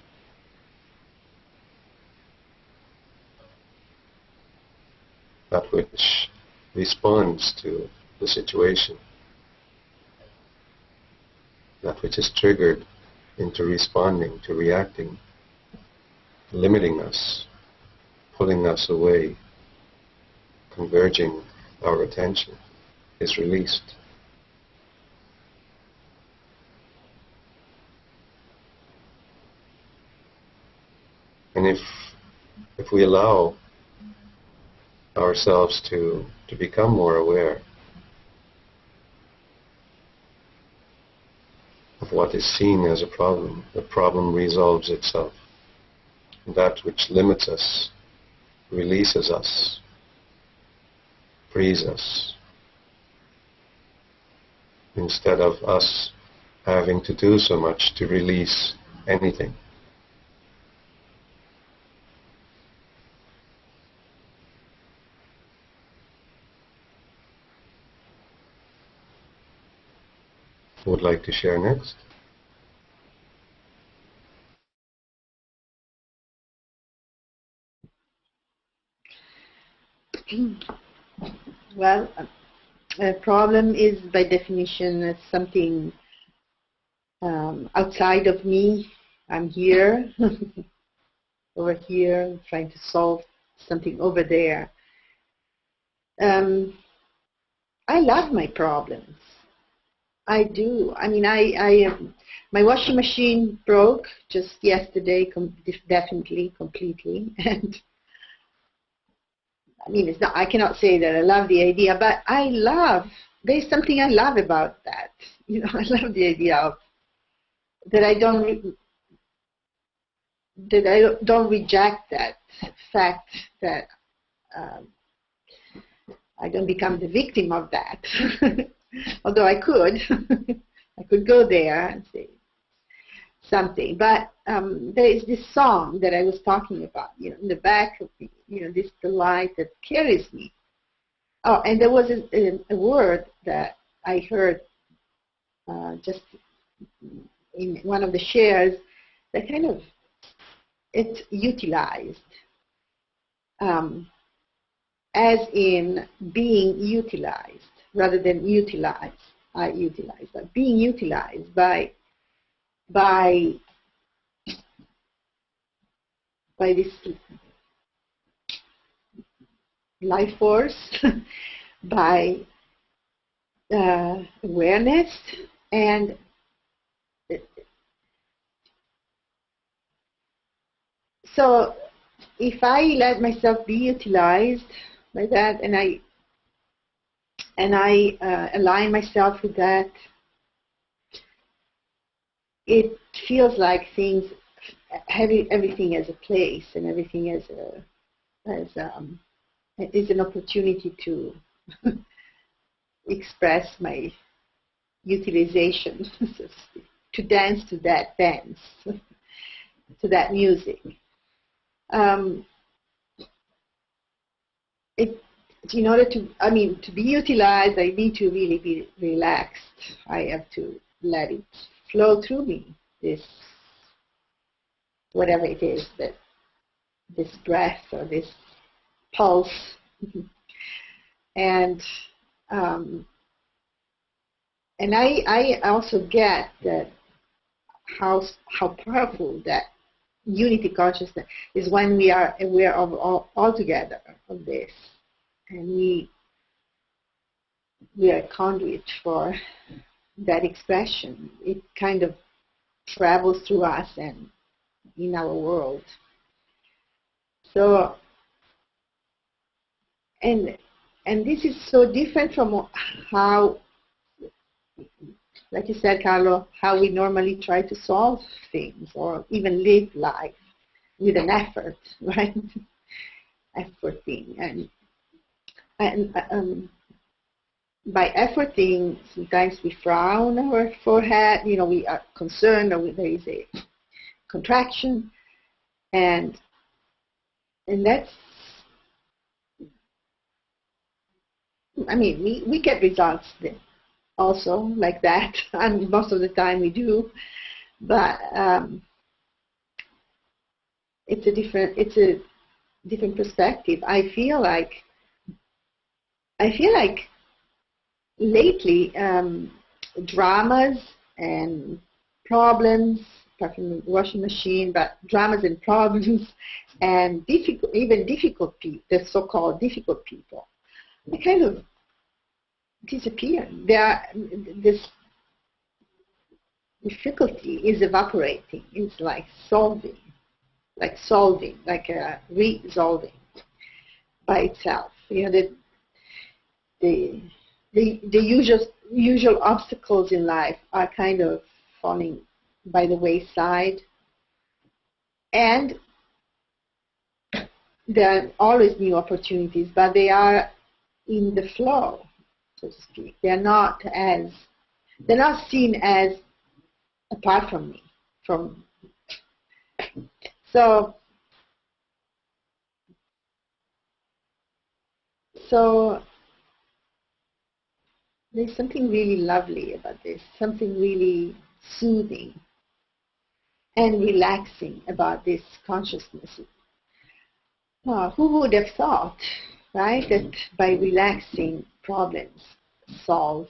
That which responds to the situation. That which is triggered into responding, to reacting, limiting us, pulling us away, converging our attention, is released. And if we allow ourselves to become more aware of what is seen as a problem, the problem resolves itself. And that which limits us releases us, frees us, instead of us having to do so much to release anything. Who would like to share next? Well, a problem is by definition something outside of me. I'm here, over here, trying to solve something over there. I love my problems. I do. I mean, my washing machine broke just yesterday, definitely, completely, and I mean, it's not. I cannot say that I love the idea, but there's something I love about that. You know, I love the idea of that I don't reject that fact that I don't become the victim of that. Although I could, I could go there and say something. But there is this song that I was talking about, you know, in the back of me, you know, this delight that carries me. Oh, and there was a word that I heard just in one of the shares that kind of, it's utilized, as in being utilized, rather than utilize. I utilize, but being utilized by this life force, by awareness, and so if I let myself be utilized by that, and I align myself with that, it feels like everything has a place, and everything is an opportunity to express my utilization, so to speak, to dance to that dance, to that music. In order to be utilized, I need to really be relaxed. I have to let it flow through me, this, whatever it is, this breath or this pulse. And I also get that how powerful that unity consciousness is when we are aware of all together of this, and we are a conduit for that expression. It kind of travels through us and in our world. So, and this is so different from how, like you said, Carlo, how we normally try to solve things or even live life with an effort, right? Efforting. And by efforting, sometimes we frown our forehead, you know, we are concerned, or there is a contraction, and that's, I mean, we get results also like that, and most of the time we do, but it's a different perspective. I feel like I feel like lately dramas and problems, apart from the washing machine, but dramas and problems and even difficult people, the so-called difficult people, they kind of disappear. This difficulty is evaporating. It's like solving, like resolving by itself. You know, the usual obstacles in life are kind of falling by the wayside, and there are always new opportunities, but they are in the flow, so to speak. They're not seen as apart from me. So there's something really lovely about this, something really soothing and relaxing about this consciousness. Who would have thought, right, that by relaxing problems solve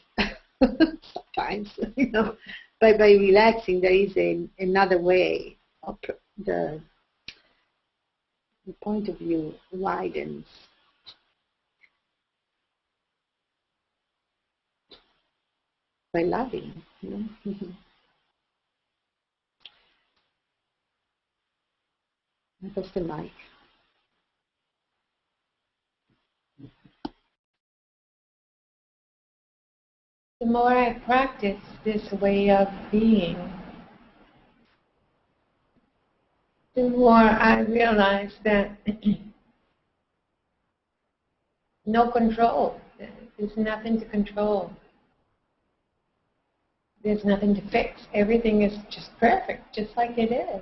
sometimes, you know, by relaxing there is another way of the point of view widens. By loving, you know. That's the mic. The more I practice this way of being, the more I realize that no control. There's nothing to control. There's nothing to fix. Everything is just perfect, just like it is.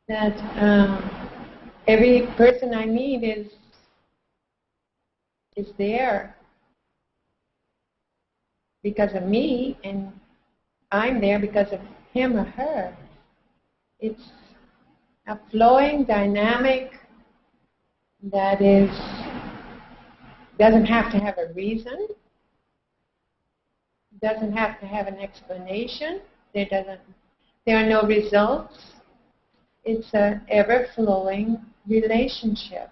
That every person I meet is there because of me, and I'm there because of him or her. It's a flowing dynamic that doesn't have to have a reason, doesn't have to have an explanation. There are no results. It's an ever-flowing relationship.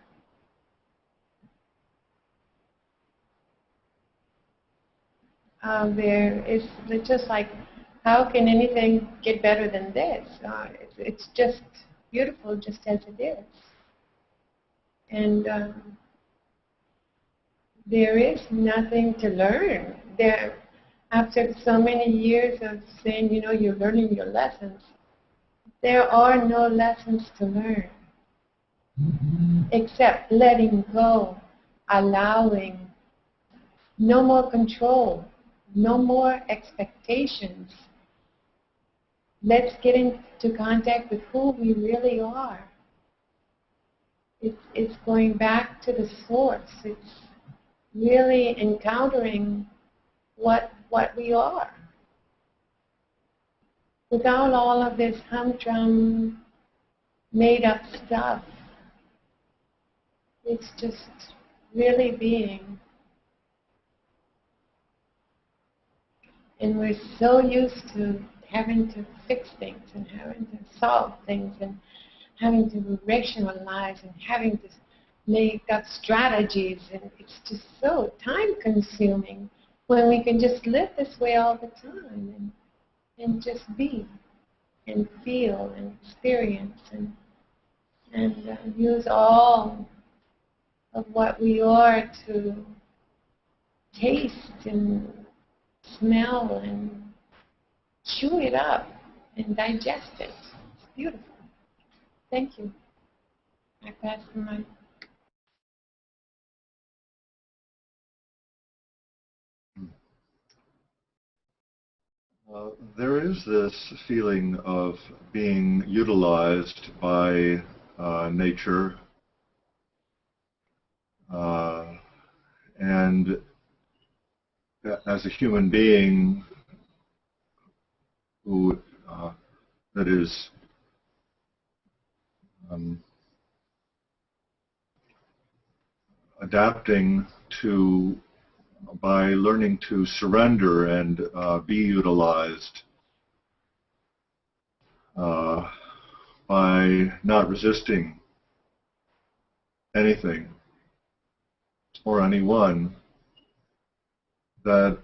It's just like, how can anything get better than this? It's just beautiful, just as it is. And there is nothing to learn. After so many years of saying, you know, you're learning your lessons, there are no lessons to learn except letting go, allowing, no more control, no more expectations. Let's get into contact with who we really are. It's going back to the source. It's really encountering what we are. Without all of this humdrum, made-up stuff. It's just really being. And we're so used to having to fix things and having to solve things and having to rationalize and having to make up strategies, and it's just so time-consuming when we can just live this way all the time and just be and feel and experience and use all of what we are to taste and smell and chew it up and digest it. It's beautiful. Thank you. I pass the mic. There is this feeling of being utilized by nature, and as a human being who that is adapting to, by learning to surrender and be utilized, by not resisting anything or anyone, that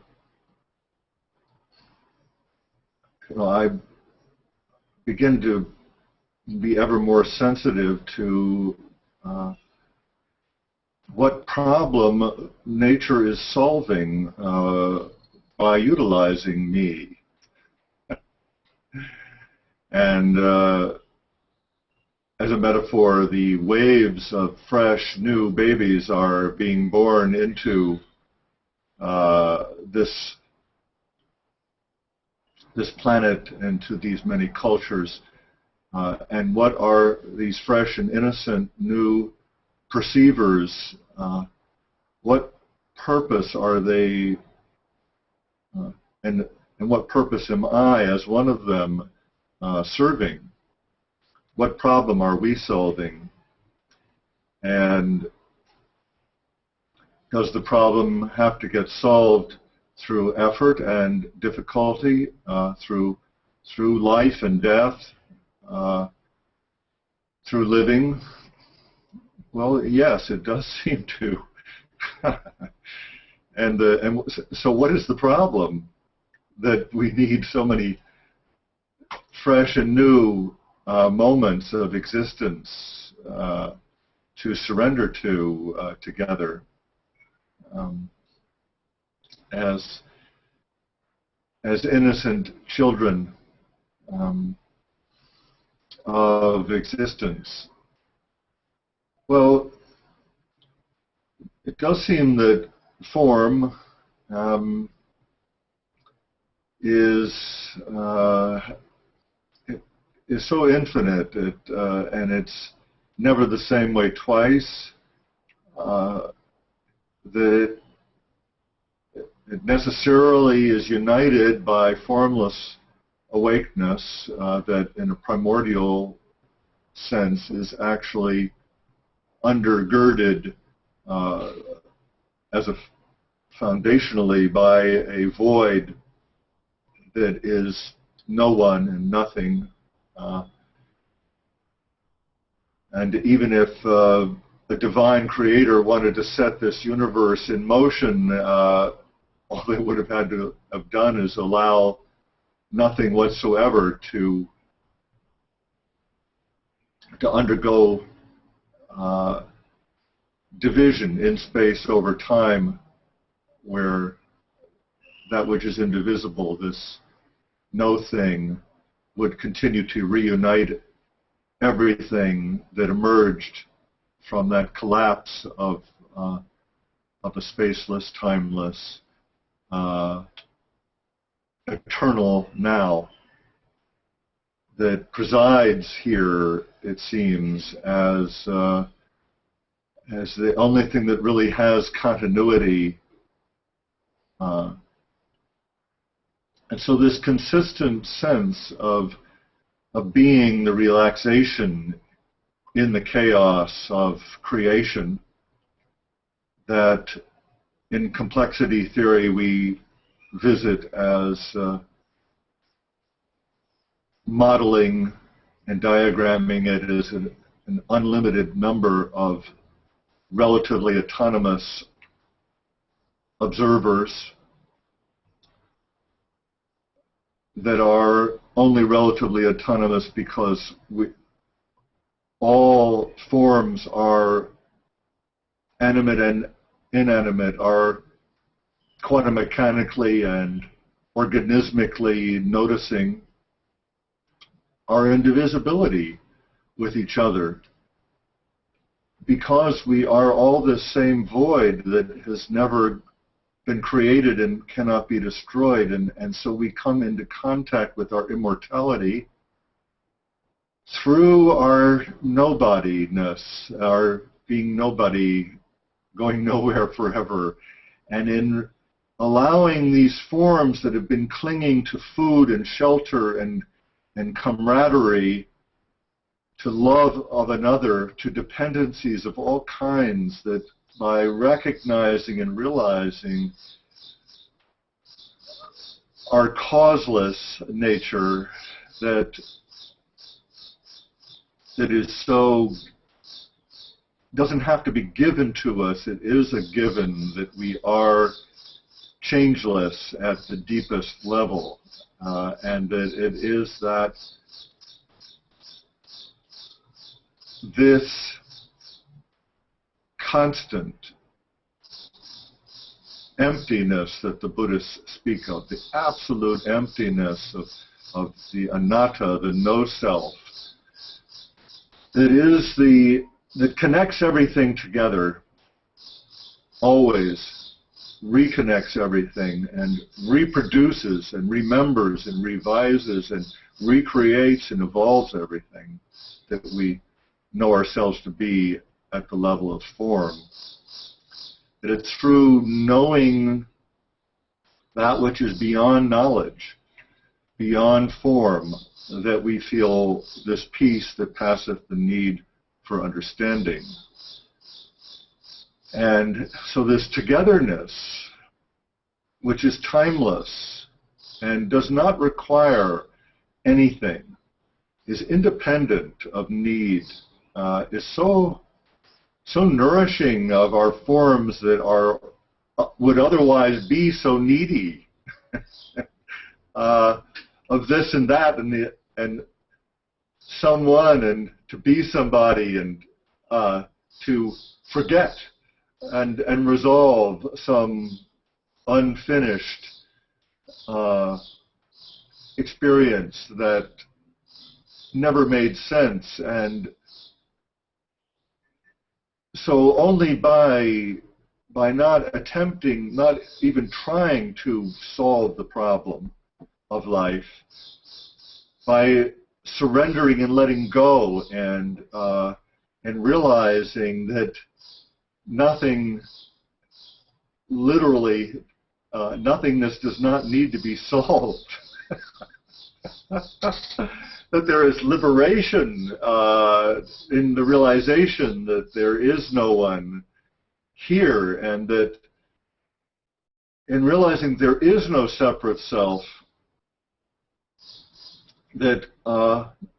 I begin to be ever more sensitive to what problem nature is solving by utilizing me. And as a metaphor, the waves of fresh, new babies are being born into this planet, into these many cultures. And what are these fresh and innocent new perceivers? What purpose are they, and what purpose am I as one of them serving? What problem are we solving? And does the problem have to get solved through effort and difficulty, through life and death, through living? Well, yes, it does seem to. And so what is the problem that we need so many fresh and new moments of existence to surrender to together as innocent children of existence? Well, it does seem that form is so infinite, and it's never the same way twice, that it necessarily is united by formless awakeness, that in a primordial sense is actually undergirded as a foundationally by a void that is no one and nothing. And even if a divine creator wanted to set this universe in motion, all they would have had to have done is allow nothing whatsoever to undergo division in space over time, where that which is indivisible, this no thing, would continue to reunite everything that emerged from that collapse of a spaceless, timeless, eternal now that presides here, it seems, as the only thing that really has continuity. And so this consistent sense of being the relaxation in the chaos of creation that in complexity theory we visit as modeling and diagramming it as an unlimited number of relatively autonomous observers that are only relatively autonomous because all forms are animate and inanimate, are quantum mechanically and organismically noticing our indivisibility with each other, because we are all this same void that has never been created and cannot be destroyed, and so we come into contact with our immortality through our nobodiness, our being nobody, going nowhere forever. And in allowing these forms that have been clinging to food and shelter and camaraderie, to love of another, to dependencies of all kinds that by recognizing and realizing our causeless nature that is so, doesn't have to be given to us. It is a given that we are changeless at the deepest level, and that it is that this constant emptiness that the Buddhists speak of, the absolute emptiness of the anatta, the no-self, that connects everything together, always reconnects everything and reproduces and remembers and revises and recreates and evolves everything that we know ourselves to be at the level of form. That it's through knowing that which is beyond knowledge, beyond form, that we feel this peace that passeth the need for understanding. And so this togetherness, which is timeless and does not require anything, is independent of need, is so nourishing of our forms that would otherwise be so needy of this and that and someone and to be somebody and to forget and resolve some unfinished experience that never made sense. And so only by not attempting, not even trying to solve the problem of life, by surrendering and letting go and realizing that nothing, literally, nothingness does not need to be solved. That there is liberation in the realization that there is no one here, and that in realizing there is no separate self, that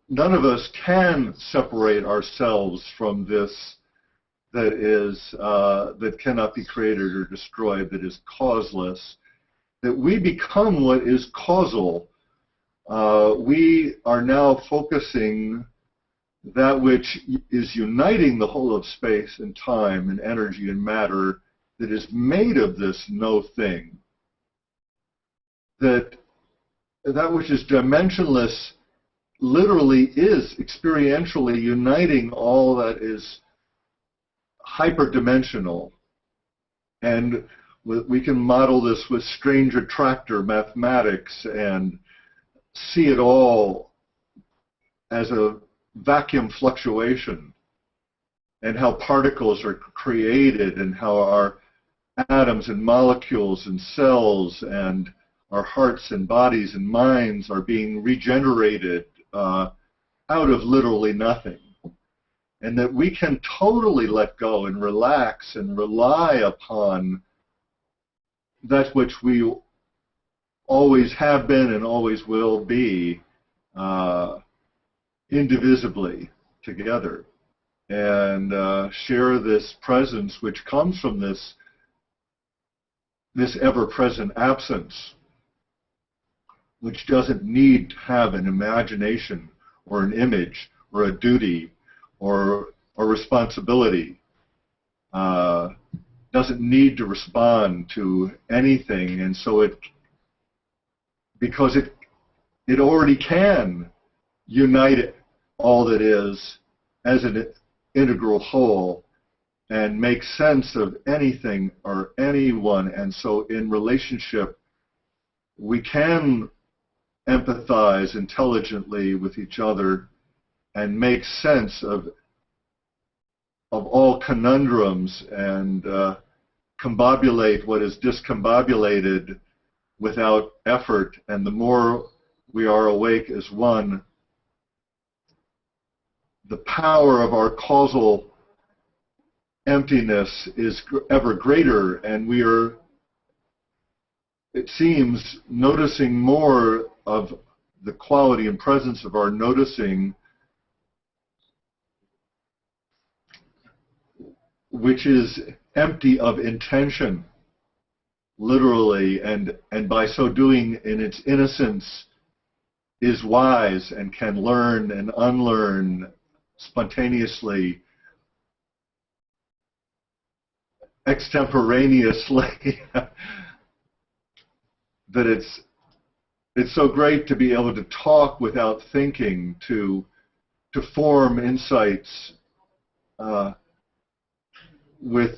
none of us can separate ourselves from this that cannot be created or destroyed, that is causeless, that we become what is causal. We are now focusing that which is uniting the whole of space and time and energy and matter, that is made of this no thing. That which is dimensionless literally is experientially uniting all that is hyperdimensional. And we can model this with strange attractor mathematics and see it all as a vacuum fluctuation, and how particles are created, and how our atoms and molecules and cells and our hearts and bodies and minds are being regenerated out of literally nothing. And that we can totally let go and relax and rely upon that which we always have been and always will be, indivisibly together, and share this presence which comes from this ever-present absence, which doesn't need to have an imagination or an image or a duty or a responsibility, doesn't need to respond to anything, and so because it already can unite all that is as an integral whole and make sense of anything or anyone. And so in relationship, we can empathize intelligently with each other and make sense of all conundrums and combobulate what is discombobulated without effort. And the more we are awake as one, the power of our causal emptiness is ever greater, and we are, it seems, noticing more of the quality and presence of our noticing, which is empty of intention, literally, and by so doing, in its innocence, is wise and can learn and unlearn spontaneously, extemporaneously. That it's so great to be able to talk without thinking, to form insights with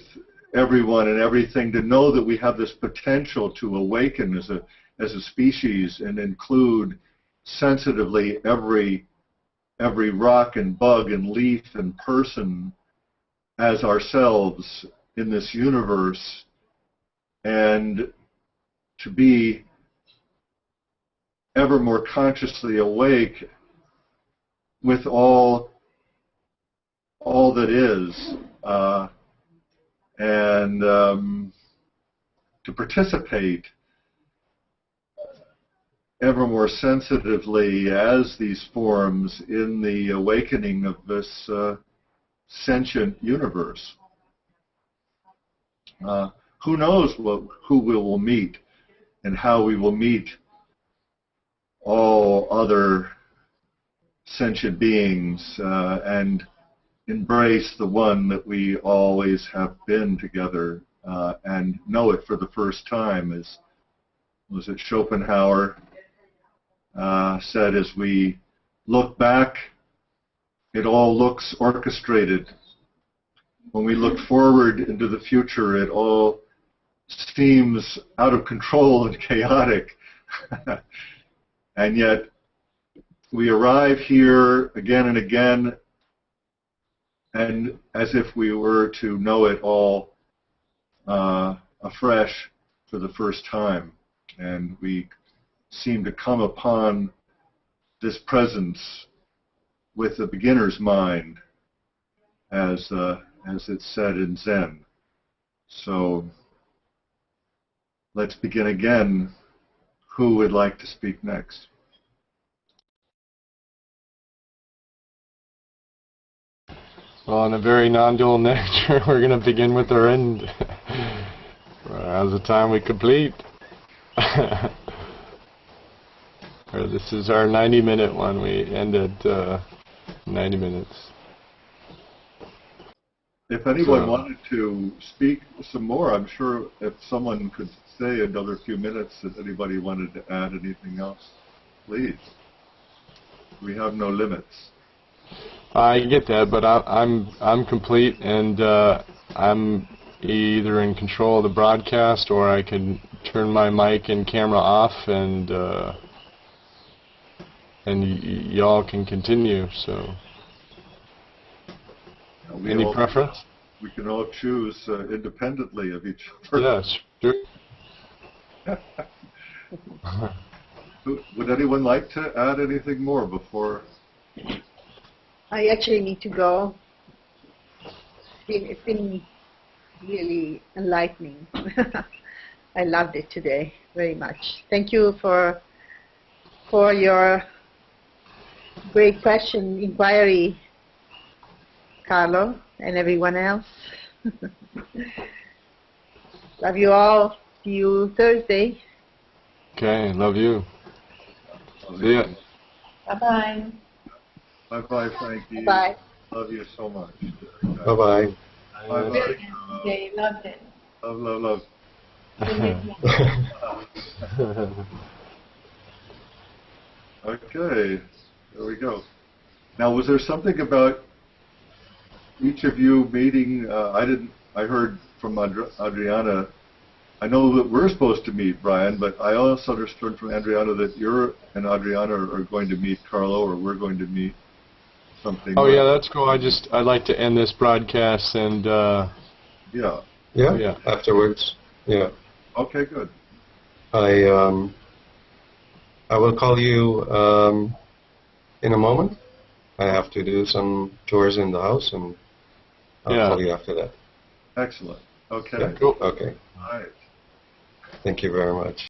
everyone and everything, to know that we have this potential to awaken as a species and include sensitively every rock and bug and leaf and person as ourselves in this universe, and to be ever more consciously awake with all that is, and to participate ever more sensitively as these forms in the awakening of this sentient universe. Who knows who we will meet and how we will meet all other sentient beings and embrace the one that we always have been together and know it for the first time, as was it Schopenhauer said, as we look back, it all looks orchestrated. When we look forward into the future, it all seems out of control and chaotic. And yet, we arrive here again and again, and as if we were to know it all afresh for the first time. And we seem to come upon this presence with a beginner's mind, as it's said in Zen. So let's begin again. Who would like to speak next? Well, on a very non-dual nature, we're going to begin with our end. How's the time we complete? This is our 90-minute one. We end at 90 minutes. If anyone wanted to speak some more, I'm sure if someone could say another few minutes, if anybody wanted to add anything else, please. We have no limits. I get that, but I'm complete, and I'm either in control of the broadcast, or I can turn my mic and camera off, and y'all can continue. So, any preference? We can all choose independently of each other. Yes, sure. Would anyone like to add anything more before? I actually need to go. It's been really enlightening. I loved it today very much. Thank you for your great question, inquiry, Carlo, and everyone else. Love you all. See you Thursday. Okay, love you. See ya. Bye-bye. Bye-bye, Frankie. Bye. Love you so much. Bye-bye. Bye-bye. Jay, loved it. Love, love, love. Okay, there we go. Now, was there something about each of you meeting? I heard from Adriana. I know that we're supposed to meet, Brian, but I also understood from Adriana that you're and Adriana are going to meet Carlo, or we're going to meet something. Oh yeah, that's cool. I'd like to end this broadcast and. Yeah. Yeah. Afterwards. Yeah. Okay, good. I will call you in a moment. I have to do some chores in the house, and I'll call you after that. Excellent. Okay. Yeah. Cool. Okay. All right. Thank you very much.